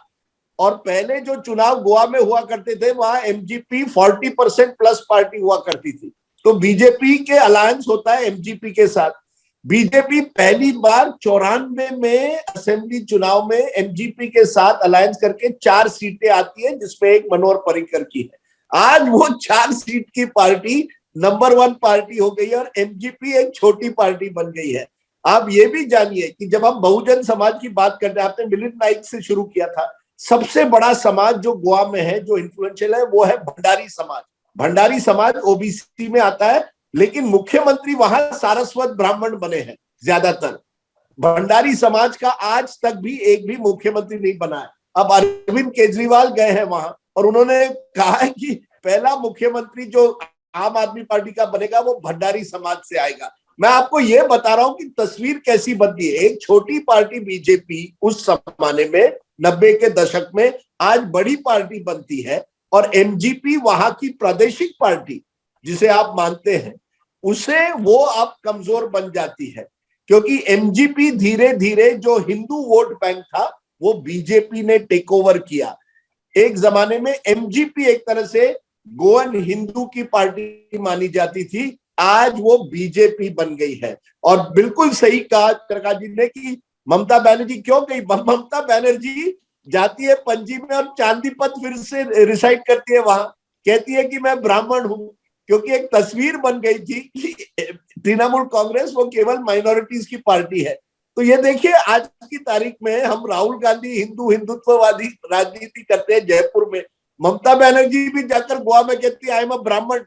और पहले जो चुनाव गोवा में हुआ करते थे वहां एमजीपी 40% प्लस पार्टी हुआ करती थी। तो बीजेपी के अलायंस होता है एमजीपी के साथ। बीजेपी पहली बार 94 में असेंबली चुनाव में एमजीपी के साथ अलायंस करके 4 सीटें आती है, जिसमें एक मनोहर पर्रिकर की है। आज वो 4 सीट की पार्टी नंबर 1 पार्टी हो गई है और एमजीपी एक छोटी पार्टी बन गई है। आप ये भी जानिए कि जब हम बहुजन समाज की बात करते हैं, आपने मिलिंद नाइक से शुरू किया था, सबसे बड़ा समाज जो गोवा में है, जो इन्फ्लुएंशियल है, वो है भंडारी समाज। भंडारी समाज ओबीसी में आता है, लेकिन मुख्यमंत्री वहां सारस्वत ब्राह्मण बने हैं ज्यादातर। भंडारी समाज का आज तक भी एक भी मुख्यमंत्री नहीं बना है। अब अरविंद केजरीवाल गए हैं वहां और उन्होंने कहा है कि पहला मुख्यमंत्री जो आम आदमी पार्टी का बनेगा वो भंडारी समाज से आएगा। मैं आपको ये बता रहा हूं कि तस्वीर कैसी बनती है। एक छोटी पार्टी बीजेपी उस जमाने में 90 के दशक में आज बड़ी पार्टी बनती है, और एमजीपी वहां की प्रादेशिक पार्टी जिसे आप मानते हैं, उसे वो अब कमजोर बन जाती है, क्योंकि एमजीपी धीरे धीरे जो हिंदू वोट बैंक था वो बीजेपी ने टेक ओवर किया। एक जमाने में एमजीपी एक तरह से गोवन हिंदू की पार्टी मानी जाती थी, आज वो बीजेपी बन गई है। और बिल्कुल सही कहा प्रकाश जी ने कि ममता बनर्जी क्यों गई। ममता बनर्जी जाती है पणजी में और चांदीपत फिर से रिसाइड करती है वहां, कहती है कि मैं ब्राह्मण हूं, क्योंकि एक तस्वीर बन गई थी कि तृणमूल कांग्रेस वो केवल माइनॉरिटीज की पार्टी है। तो ये देखिए आज की तारीख में हम राहुल गांधी हिंदुत्ववादी राजनीति करते हैं जयपुर में, ममता बनर्जी भी जाकर गोवा में कहती है आई एम अ ब्राह्मण।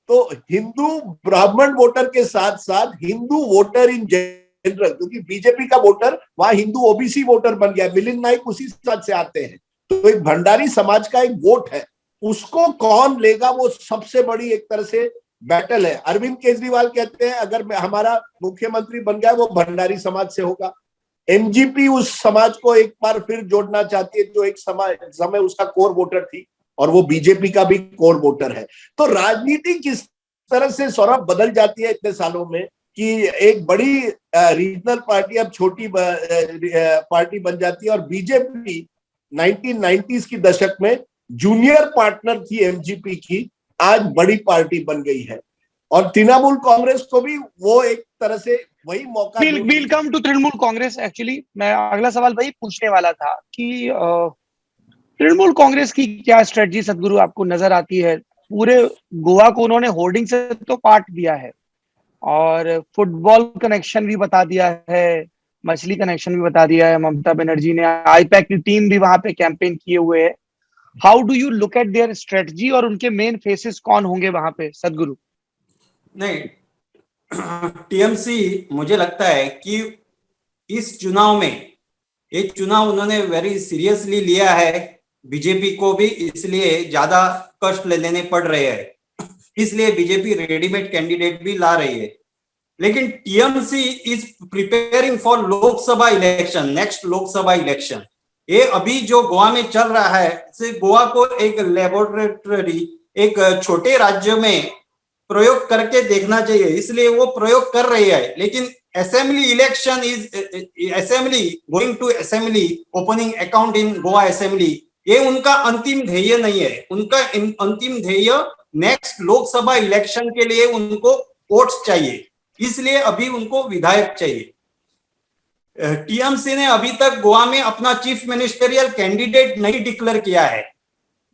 तो हिंदू ब्राह्मण वोटर के साथ साथ हिंदू वोटर इन जनरल, क्योंकि बीजेपी का वोटर वहां हिंदू ओबीसी वोटर बन गया, मिलिंद नाइक उसी साथ से आते हैं। तो एक भंडारी समाज का एक वोट है, उसको कौन लेगा वो सबसे बड़ी एक तरह से बैटल है। अरविंद केजरीवाल कहते हैं अगर हमारा मुख्यमंत्री बन गया वो भंडारी समाज से होगा। एमजीपी उस समाज को एक बार फिर जोड़ना चाहती है जो एक समय उसका कोर वोटर थी, और वो बीजेपी का भी कोर वोटर है। तो राजनीति किस तरह से सौरभ बदल जाती है इतने सालों में कि एक बड़ी रीजनल पार्टी अब छोटी पार्टी बन जाती है। और बीजेपी 1990s की दशक में जूनियर पार्टनर थी एमजीपी की, आज बड़ी पार्टी बन गई है। और तृणमूल कांग्रेस को भी वो एक तरह से वही मौका। Will come to Trinamool Congress. Actually मैं अगला सवाल वही पूछने वाला था कि तृणमूल कांग्रेस की क्या स्ट्रेटजी सदगुरु आपको नजर आती है। पूरे गोवा को उन्होंने होर्डिंग से तो पार्ट दिया है और फुटबॉल कनेक्शन भी बता दिया है, मछली कनेक्शन भी बता दिया है। ममता बनर्जी ने आईपैक की टीम भी वहां पे कैंपेन किए हुए है। How do you look at there strategy और उनके मेन फेसेस कौन होंगे वहां पे सदगुरु? नहीं, टीएमसी मुझे लगता है कि इस चुनाव में एक चुनाव उन्होंने वेरी सीरियसली लिया है। बीजेपी को भी इसलिए ज्यादा कष्ट लेने पड़ रहे हैं, इसलिए बीजेपी रेडीमेड कैंडिडेट भी ला रही है। लेकिन TMC is preparing for Lok Sabha election, next Lok Sabha election. ये अभी जो गोवा में चल रहा है, गोवा को एक लेबोरेटरी, एक छोटे राज्य में प्रयोग करके देखना चाहिए, इसलिए वो प्रयोग कर रही है। लेकिन assembly election is assembly going to assembly, opening account in Goa assembly, ये उनका अंतिम ध्येय नहीं है। उनका अंतिम ध्येय नेक्स्ट लोकसभा इलेक्शन के लिए उनको वोट्स चाहिए, इसलिए अभी उनको विधायक चाहिए। टीएमसी ने अभी तक गोवा में अपना चीफ मिनिस्टरियल कैंडिडेट नहीं डिक्लेयर किया है।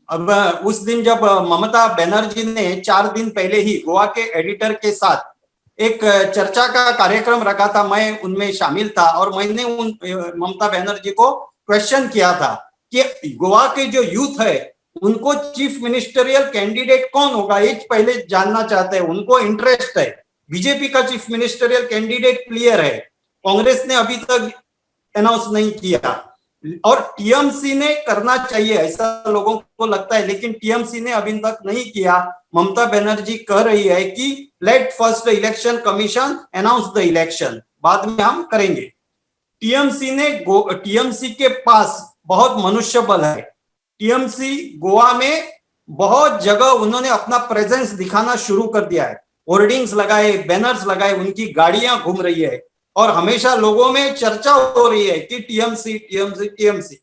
अब उस दिन जब ममता बनर्जी ने 4 दिन पहले ही गोवा के एडिटर के साथ एक चर्चा का कार्यक्रम रखा था, मैं उनमें शामिल था और मैंने ममता बनर्जी को क्वेश्चन किया था कि गोवा के जो यूथ है उनको चीफ मिनिस्टरियल कैंडिडेट कौन होगा, ये पहले जानना चाहते हैं, उनको इंटरेस्ट है। बीजेपी का चीफ मिनिस्टरियल कैंडिडेट क्लियर है, कांग्रेस ने अभी तक अनाउंस नहीं किया। और टीएमसी ने करना चाहिए ऐसा लोगों को लगता है, लेकिन टीएमसी ने अभी तक नहीं किया। ममता बनर्जी कह रही है कि let first election commission announce the election, बाद में हम करेंगे। टीएमसी के पास बहुत मनुष्य बल है। टीएमसी गोवा में बहुत जगह उन्होंने अपना प्रेजेंस दिखाना शुरू कर दिया है, होर्डिंग्स लगाए, बैनर्स लगाए, उनकी गाड़ियां घूम रही है और हमेशा लोगों में चर्चा हो रही है कि टीएमसी टीएमसी टीएमसी।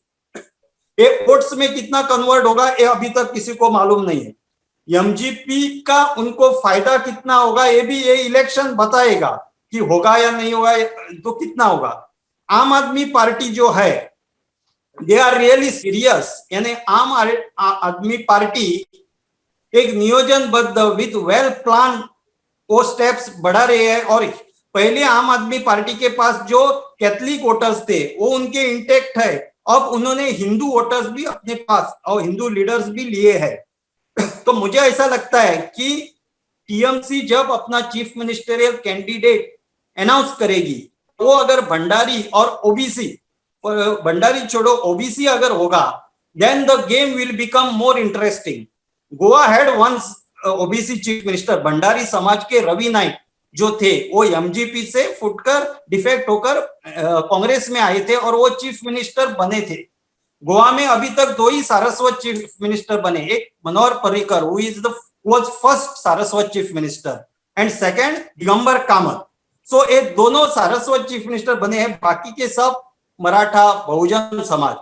ये वोट्स में कितना कन्वर्ट होगा ये अभी तक किसी को मालूम नहीं है। एमजीपी का उनको फायदा कितना होगा ये भी ये इलेक्शन बताएगा कि होगा या नहीं होगा, तो कितना होगा। आम आदमी पार्टी जो है दे आर रियली सीरियस, यानी आम आदमी पार्टी एक नियोजनबद्ध विद वेल प्लान वो स्टेप्स बढ़ा रहे हैं। और पहले आम आदमी पार्टी के पास जो कैथलिक वोटर्स थे वो उनके इंटेक्ट है, अब उन्होंने हिंदू वोटर्स भी अपने पास और हिंदू लीडर्स भी लिए हैं। तो मुझे ऐसा लगता है कि टीएमसी जब अपना चीफ मिनिस्टरियल कैंडिडेट अनाउंस करेगी, वो अगर भंडारी और ओबीसी, भंडारी छोड़ो ओबीसी अगर होगा, then the game will become more interesting. Goa had once OBC chief minister, Bhandari समाज के रवि नाइक जो थे वो एमजीपी से फुटकर डिफेक्ट होकर कांग्रेस में आए थे और वो चीफ मिनिस्टर बने थे। गोवा में अभी तक दो ही सारस्वत चीफ मिनिस्टर बने, एक Manohar Parrikar who is the was first Saraswat chief minister and second Digambar Kamat. So ये दोनों सारस्वत चीफ मिनिस्टर बने हैं, बाकी के सब मराठा बहुजन समाज।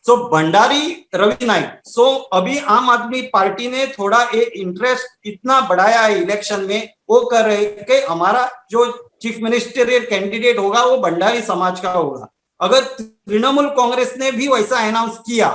सो भंडारी रवि नाइक, सो अभी आम आदमी पार्टी ने थोड़ा एक इंटरेस्ट इतना बढ़ाया है इलेक्शन में, वो कर रहे कि हमारा जो चीफ मिनिस्टरियल कैंडिडेट होगा वो भंडारी समाज का होगा। अगर तृणमूल कांग्रेस ने भी वैसा अनाउंस किया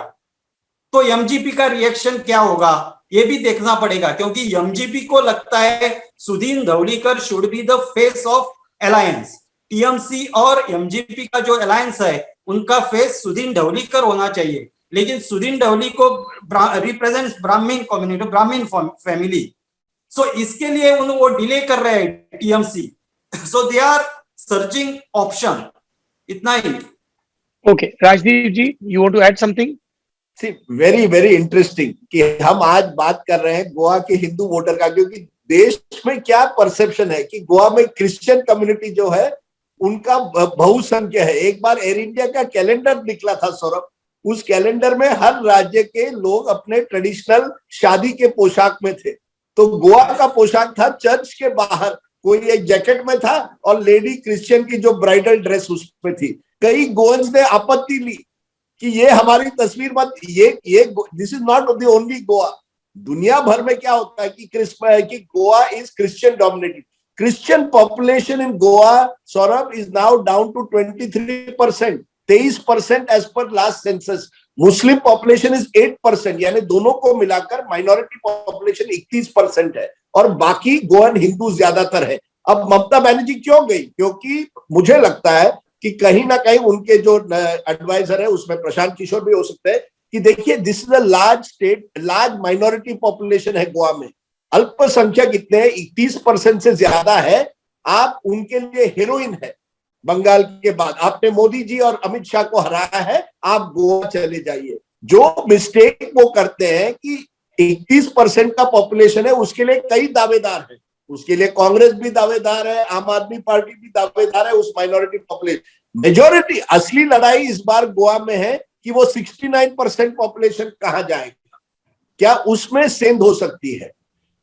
तो एमजीपी का रिएक्शन क्या होगा ये भी देखना पड़ेगा, क्योंकि एमजीपी को लगता है Sudin Dhavalikar should be the face of alliance. TMC और एमजीपी का जो अलायंस है उनका फेस सुदीन धवलीकर होना चाहिए, लेकिन सुदीन धवली को रिप्रेजेंट्स ब्राह्मण कम्युनिटी, ब्राह्मण फैमिली। सो इसके लिए वो डिले कर रहे हैं TMC. So they are searching option, इतना ही। Okay, Rajdeep ji, you want to add something? Very very interesting कि हम आज बात कर रहे हैं गोवा के हिंदू वोटर का, क्योंकि देश में क्या परसेप्शन है कि गोवा में क्रिश्चियन कम्युनिटी जो है उनका बहुसंख्य है। एक बार एयर इंडिया का कैलेंडर निकला था सौरभ, उस कैलेंडर में हर राज्य के लोग अपने ट्रेडिशनल शादी के पोशाक में थे। तो गोवा का पोशाक था चर्च के बाहर, कोई एक जैकेट में था और लेडी क्रिश्चियन की जो ब्राइडल ड्रेस उसमें थी। कई गोवंस ने आपत्ति ली कि ये हमारी तस्वीर मत, ये this is not the only Goa. दुनिया भर में क्या होता है कि Goa is Christian dominated. Christian population in Goa, Saurabh, is now down to 23%, 23% as per last census. Muslim population is 8%, यानी दोनों को मिलाकर माइनॉरिटी पॉपुलेशन 31% है और बाकी गोवन हिंदू ज्यादातर है। अब ममता बनर्जी क्यों गई? क्योंकि मुझे लगता है कि कहीं ना कहीं उनके जो एडवाइजर है उसमें प्रशांत किशोर भी हो सकते हैं कि देखिए this is a large state, large minority population है गोवा में, अल्पसंख्यक इतने 31% से ज्यादा है, आप उनके लिए हीरोइन है। बंगाल के बाद आपने मोदी जी और अमित शाह को हराया है, आप गोवा चले जाइए। जो मिस्टेक वो करते हैं कि 31% का पॉपुलेशन है, उसके लिए कई दावेदार हैं, उसके लिए कांग्रेस भी दावेदार है, आम आदमी पार्टी भी दावेदार है, उस माइनॉरिटी पॉपुलेशन। मेजोरिटी असली लड़ाई इस बार गोवा में है कि वो 69% पॉपुलेशन कहां जाएगा, क्या उसमें सेंध हो सकती है,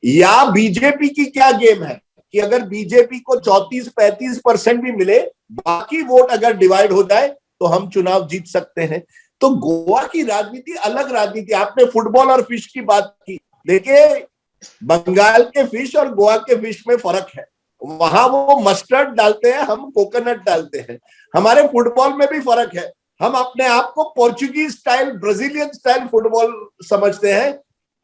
या बीजेपी की क्या गेम है कि अगर बीजेपी को 34-35% भी मिले, बाकी वोट अगर डिवाइड हो जाए तो हम चुनाव जीत सकते हैं। तो गोवा की राजनीति अलग राजनीति। आपने फुटबॉल और फिश की बात की, देखिए बंगाल के फिश और गोवा के फिश में फर्क है। वहां वो मस्टर्ड डालते हैं, हम कोकोनट डालते हैं। हमारे फुटबॉल में भी फर्क है, हम अपने आप को Portuguese style, Brazilian style football समझते हैं,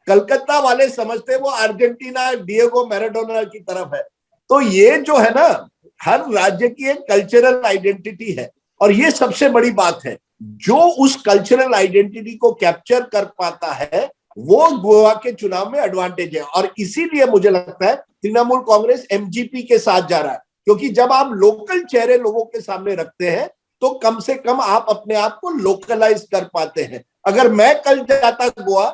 कलकत्ता वाले समझते हैं वो अर्जेंटीना डिएगो मैराडोना की तरफ है। तो ये जो है ना, हर राज्य की एक कल्चरल आइडेंटिटी है और ये सबसे बड़ी बात है। जो उस कल्चरल आइडेंटिटी को कैप्चर कर पाता है वो गोवा के चुनाव में एडवांटेज है। और इसीलिए मुझे लगता है तृणमूल कांग्रेस एमजीपी के साथ जा रहा है, क्योंकि जब आप लोकल चेहरे लोगों के सामने रखते हैं तो कम से कम आप अपने आप को लोकलाइज कर पाते हैं। अगर मैं कल जाता गोवा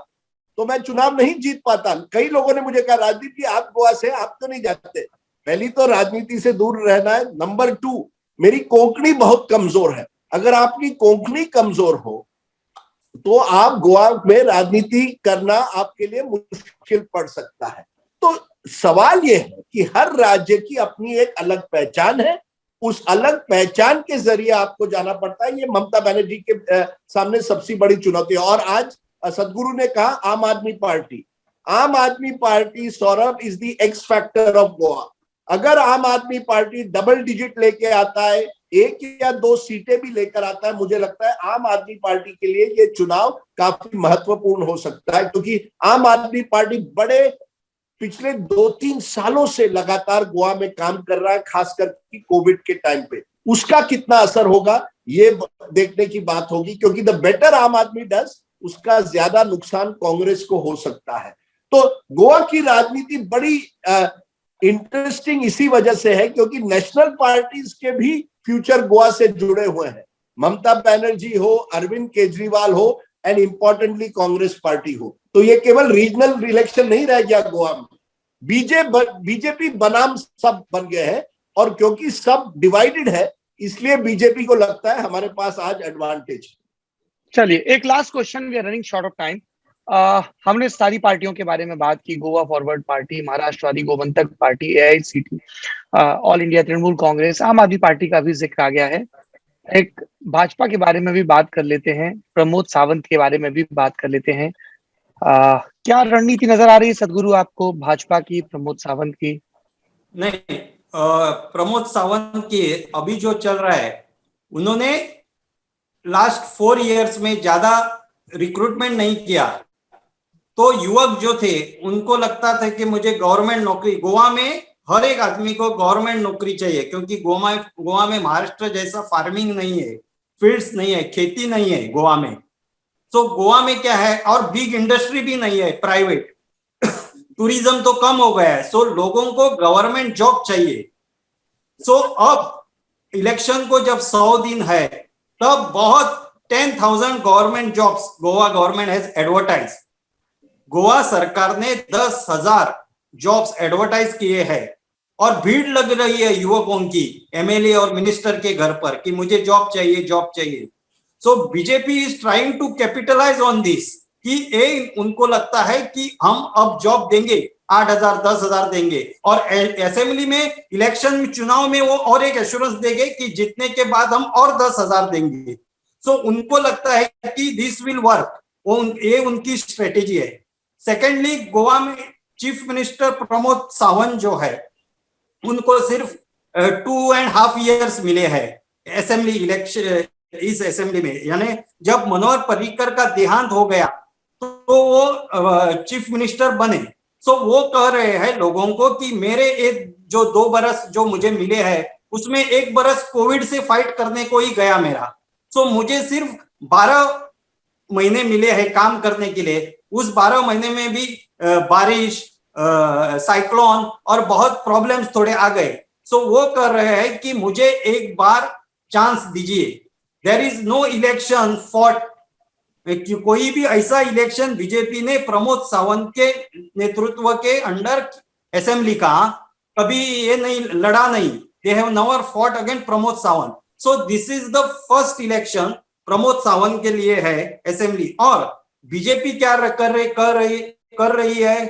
तो मैं चुनाव नहीं जीत पाता। कई लोगों ने मुझे कहा राजदीप जी आप गोवा से आप तो नहीं जाते। पहली तो राजनीति से दूर रहना है। नंबर 2, मेरी कोंकणी बहुत कमजोर है। अगर आपकी कोंकणी कमजोर हो तो आप गोवा में राजनीति करना आपके लिए मुश्किल पड़ सकता है। तो सवाल यह है कि हर राज्य की अपनी एक अलग पहचान है, उस अलग पहचान के जरिए आपको जाना पड़ता है। ये ममता बनर्जी के सामने सबसे बड़ी चुनौती है। और आज सदगुरु ने कहा आम Aadmi party Saurabh is the x factor of Goa. अगर आम आदमी पार्टी डबल डिजिट लेके आता है, 1 या 2 सीटें भी लेकर आता है, मुझे लगता है आम आदमी पार्टी के लिए ये चुनाव काफी महत्वपूर्ण हो सकता है, क्योंकि आम आदमी पार्टी बड़े पिछले 2-3 सालों से लगातार गोवा में काम कर रहा है, खासकर कोविड के टाइम पे। उसका कितना असर होगा ये देखने की बात होगी, क्योंकि द बेटर आम आदमी डज उसका ज्यादा नुकसान कांग्रेस को हो सकता है। तो गोवा की राजनीति बड़ी इंटरेस्टिंग इसी वजह से है क्योंकि नेशनल पार्टीज के भी फ्यूचर गोवा से जुड़े हुए हैं। ममता बनर्जी हो, अरविंद केजरीवाल हो, एंड इंपॉर्टेंटली कांग्रेस पार्टी हो। तो ये केवल रीजनल इलेक्शन नहीं रह गया गोवा में। बीजेपी बनाम सब बन गए हैं, और क्योंकि सब डिवाइडेड है इसलिए बीजेपी को लगता है हमारे पास आज एडवांटेज। चलिए एक last question, we are running short of time. हमने सारी पार्टियों के बारे में बात की, Goa forward party, Maharashtrawadi Govantak party, AICT, all India Trinamool Congress, Aam Aadmi party का भी जिक्र आ गया है। एक भाजपा के बारे में भी बात कर लेते हैं, प्रमोद सावंत के बारे में भी बात कर लेते हैं। क्या रणनीति नजर आ रही है सदगुरु आपको भाजपा की, प्रमोद सावंत की? नहीं, प्रमोद सावंत की अभी जो चल रहा है, उन्होंने लास्ट 4 इयर्स में ज्यादा रिक्रूटमेंट नहीं किया। तो युवक जो थे उनको लगता था कि मुझे गवर्नमेंट नौकरी, गोवा में हर एक आदमी को गवर्नमेंट नौकरी चाहिए, क्योंकि गोवा में महाराष्ट्र जैसा फार्मिंग नहीं है, फील्ड्स नहीं है, खेती नहीं है गोवा में। तो गोवा में क्या है, और बिग इंडस्ट्री भी नहीं है प्राइवेट, टूरिज्म तो कम हो गया है। सो लोगों को गवर्नमेंट जॉब चाहिए। सो अब इलेक्शन को जब 100 दिन है तब बहुत 10,000 government jobs Goa government has advertise. Goa सरकार ने 10,000 जॉब्स एडवर्टाइज किए हैं और भीड़ लग रही है युवकों की MLA और मिनिस्टर के घर पर कि मुझे जॉब चाहिए, जॉब चाहिए। So BJP is trying to capitalize on this कि उनको लगता है कि हम अब जॉब देंगे, 8,000 10,000 देंगे, और असेंबली में इलेक्शन चुनाव में वो और एक एश्योरेंस देंगे कि जीतने के बाद हम और 10,000 देंगे। सो उनको लगता है कि दिस विल वर्क, ये उनकी स्ट्रेटेजी है। सेकेंडली, गोवा में चीफ मिनिस्टर प्रमोद सावंत जो है उनको सिर्फ 2.5 इयर्स मिले हैं असेंबली इलेक्शन, इस असेंबली में। यानी जब मनोहर पर्रिकर का देहांत हो गया तो वो चीफ मिनिस्टर बने। सो वो कह रहे हैं लोगों को कि मेरे एक जो 2 बरस जो मुझे मिले हैं उसमें 1 बरस कोविड से फाइट करने को ही गया मेरा। सो मुझे सिर्फ 12 महीने मिले हैं काम करने के लिए। उस 12 महीने में भी बारिश, साइक्लोन और बहुत प्रॉब्लम्स थोड़े आ गए। सो वो कह रहे हैं कि मुझे एक बार चांस दीजिए। There is no election for, कोई भी ऐसा इलेक्शन बीजेपी ने प्रमोद सावंत के नेतृत्व के अंडर असेंबली का कभी ये नहीं लड़ा नहीं। They have never fought against Pramod Sawant. So this is the first election Pramod Sawant के लिए है असेंबली। और बीजेपी क्या कर रही है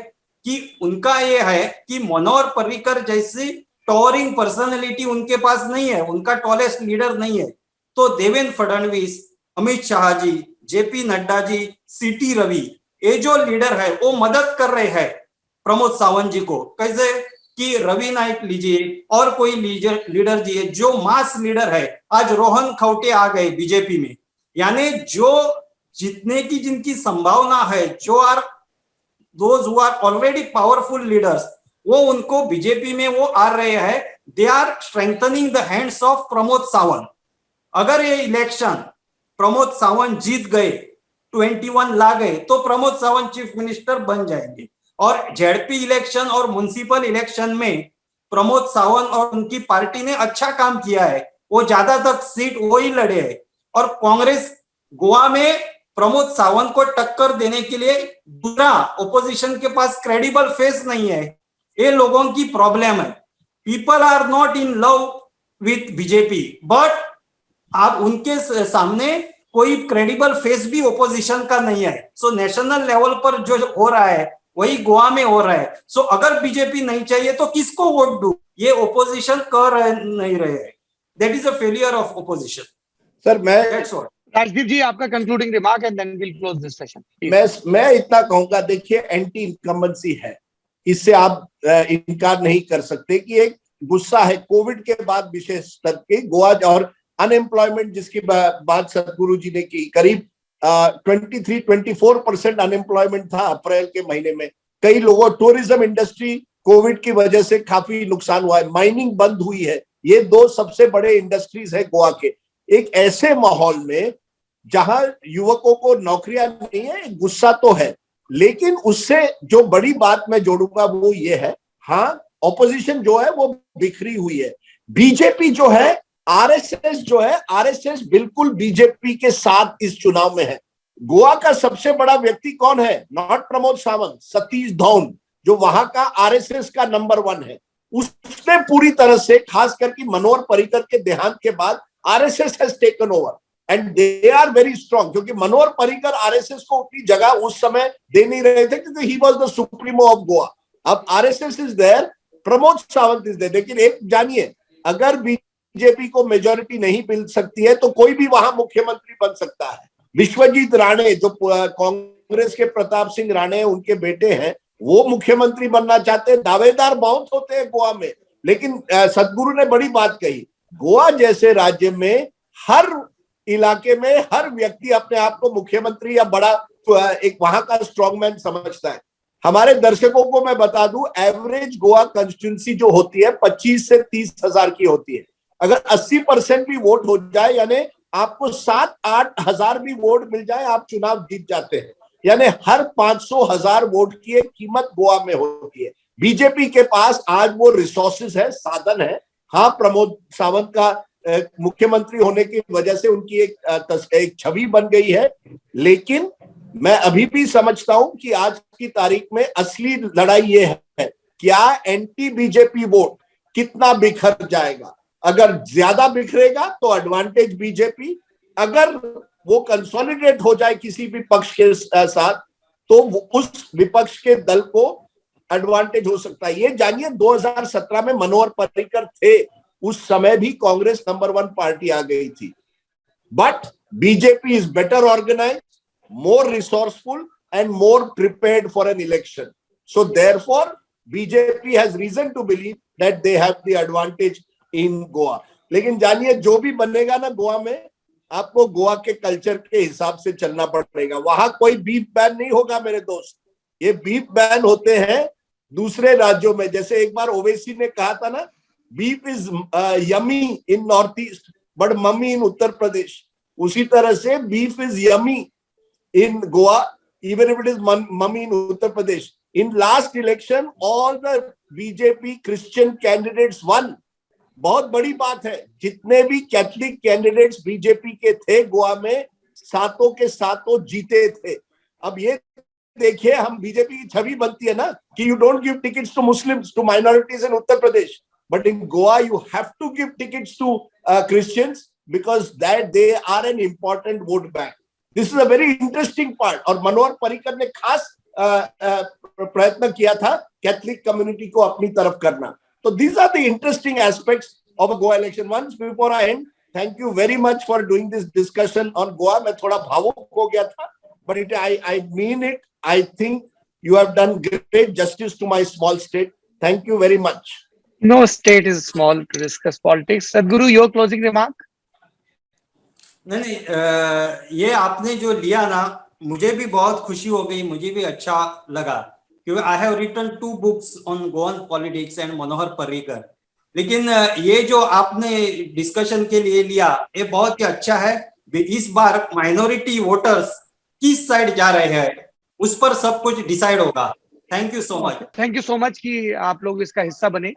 कि उनका ये है कि मनोहर पर्रिकर जैसी टॉवरिंग पर्सनालिटी उनके पास नहीं है, उनका टॉलेस्ट लीडर नहीं है। तो देवेंद्र फडणवीस, अमित शाह जी, JP नड्डा जी, CT रवि, ये जो लीडर है वो मदद कर रहे हैं प्रमोद सावंत जी को। कैसे कि रवि नाइक लीजिए और कोई लीडर जी है जो मास लीडर है। आज रोहन खौटे आ गए बीजेपी में, यानी जो जीतने की जिनकी संभावना है, जो are those who are already powerful leaders, वो उनको बीजेपी में वो आ रहे हैं। They are strengthening the hands of Pramod Sawant. अगर ये इलेक्शन प्रमोद सावंत जीत गए, 21 ला गए, तो प्रमोद सावंत चीफ मिनिस्टर बन जाएंगे। और ZP इलेक्शन और म्युनिसिपल इलेक्शन में प्रमोद सावंत और उनकी पार्टी ने अच्छा काम किया है। वो ज्यादातर सीट वो ही लड़े हैं। और कांग्रेस गोवा में प्रमोद सावंत को टक्कर देने के लिए दूसरा ओपोजिशन के पास क्रेडिबल फेस नहीं है। ये लोगों की प्रॉब्लम है। People are not in love with BJP, but आप उनके सामने कोई क्रेडिबल फेस भी ओपोजिशन का नहीं है। सो नेशनल लेवल पर जो हो रहा है वही गोवा में हो रहा है। सो अगर बीजेपी नहीं चाहिए तो किसको वोट दूं, ये ओपोजिशन कर नहीं रहे हैं। That is a failure of opposition. Sir मैं राजदीप जी, आपका concluding remark and then will close this session. मैं इतना कहूंगा, देखिए एंटी इनकम्बेंसी है, इससे आप इनकार नहीं कर सकते कि एक गुस्सा है कोविड के बाद विशेष स्तर के गोवा, और अनएम्प्लॉयमेंट जिसकी बात सतगुरु जी ने की, करीब 23-24% अनएम्प्लॉयमेंट था अप्रैल के महीने में। कई लोगों, टूरिज्म इंडस्ट्री कोविड की वजह से काफी नुकसान हुआ है, माइनिंग बंद हुई है। ये दो सबसे बड़े इंडस्ट्रीज है गोवा के। एक ऐसे माहौल में जहां युवकों को नौकरियां नहीं है, गुस्सा तो है, लेकिन उससे जो बड़ी बात मैं जोड़ूंगा वो ये है, हाँ ऑपोजिशन जो है वो बिखरी हुई है। बीजेपी जो है, आरएसएस जो है, आरएसएस बिल्कुल बीजेपी के साथ इस चुनाव में है। गोवा का सबसे बड़ा व्यक्ति कौन है? नॉट प्रमोद सावंत, सतीश धवन, जो वहां का आरएसएस का नंबर 1 है। उसने पूरी तरह से, खास करके मनोहर पर्रिकर के देहांत के बाद, RSS has taken over and they are very strong, क्योंकि मनोहर पर्रिकर आरएसएस को उतनी जगह उस समय दे नहीं रहे थे क्योंकि he was the supremo of Goa. अब RSS is there, Pramod Sawant is there. लेकिन एक जानिए, अगर बीजेपी को मेजोरिटी नहीं मिल सकती है तो कोई भी वहां मुख्यमंत्री बन सकता है। विश्वजीत राणे, जो कांग्रेस के प्रताप सिंह राणे उनके बेटे हैं, वो मुख्यमंत्री बनना चाहते हैं। दावेदार बहुत होते हैं गोवा में, लेकिन सतगुरु ने बड़ी बात कही, गोवा जैसे राज्य में हर इलाके में हर व्यक्ति अपने आप को मुख्यमंत्री या बड़ा एक वहां का स्ट्रॉन्गमैन समझता है। हमारे दर्शकों को मैं बता दूं, एवरेज गोवा कंस्टिट्यूंसी जो होती है 25 से 30 हजार की होती है। अगर 80% भी वोट हो जाए, यानी आपको 7-8 हजार भी वोट मिल जाए, आप चुनाव जीत जाते हैं। यानी हर 500,000 वोट की एक कीमत गोवा में होती है। बीजेपी के पास आज वो रिसोर्सेज है, साधन है। हाँ, प्रमोद सावंत का मुख्यमंत्री होने की वजह से उनकी एक छवि बन गई है, लेकिन मैं अभी भी समझता हूं कि आज की तारीख में असली लड़ाई ये है, क्या एंटी बीजेपी वोट कितना बिखर जाएगा। अगर ज्यादा बिखरेगा तो एडवांटेज बीजेपी, अगर वो कंसोलिडेट हो जाए किसी भी पक्ष के साथ तो उस विपक्ष के दल को एडवांटेज हो सकता है। ये जानिए, 2017 में मनोहर पर्रिकर थे, उस समय भी कांग्रेस नंबर 1 पार्टी आ गई थी। But BJP is better organised, more resourceful and more prepared for an election. So therefore, BJP has reason to believe that they have the advantage in Goa. लेकिन जानिए, जो भी बनेगा ना गोवा में, आपको गोवा के कल्चर के हिसाब से चलना पड़ेगा। वहां कोई बीफ बैन नहीं होगा मेरे दोस्त। ये बीफ बैन होते हैं दूसरे राज्यों में। जैसे एक बार ओवैसी ने कहा था ना, beef is yummy in north east but mummy in Uttar Pradesh. उसी तरह से beef is yummy in Goa, even if it is mummy in Uttar Pradesh. In last election, all the BJP Christian candidates won. बहुत बड़ी बात है, जितने भी कैथलिक कैंडिडेट्स बीजेपी के थे गोवा में, सातों के सातों जीते थे। अब ये देखिए, हम बीजेपी की छवि बनती है ना कि you don't give tickets to Muslims, to minorities in Uttar Pradesh, but in Goa you have to give tickets to Christians because that they are an important vote bank. This is a very interesting part. और मनोहर पर्रिकर ने खास प्रयत्न किया था कैथलिक कम्युनिटी को अपनी तरफ करना। तो these are the interesting aspects of Goa election. Once before I end, thank you very much for doing this discussion on Goa. मैं थोड़ा भावुक हो गया था, but I mean it. I think you have done great justice to my small state. Thank you very much. No state is small to discuss politics. Sadhguru, your closing remark? नहीं, ये आपने जो लिया ना, मुझे भी बहुत खुशी हो गई, मुझे भी अच्छा लगा, क्योंकि I have written 2 books on Goan politics and Manohar Parrikar. लेकिन ये जो आपने डिस्कशन के लिए लिया, ये बहुत ही अच्छा है। इस बार माइनॉरिटी वोटर्स किस साइड जा रहे हैं, उस पर सब कुछ डिसाइड होगा। Thank you so much. Thank you so much कि आप लोग इसका हिस्सा बने।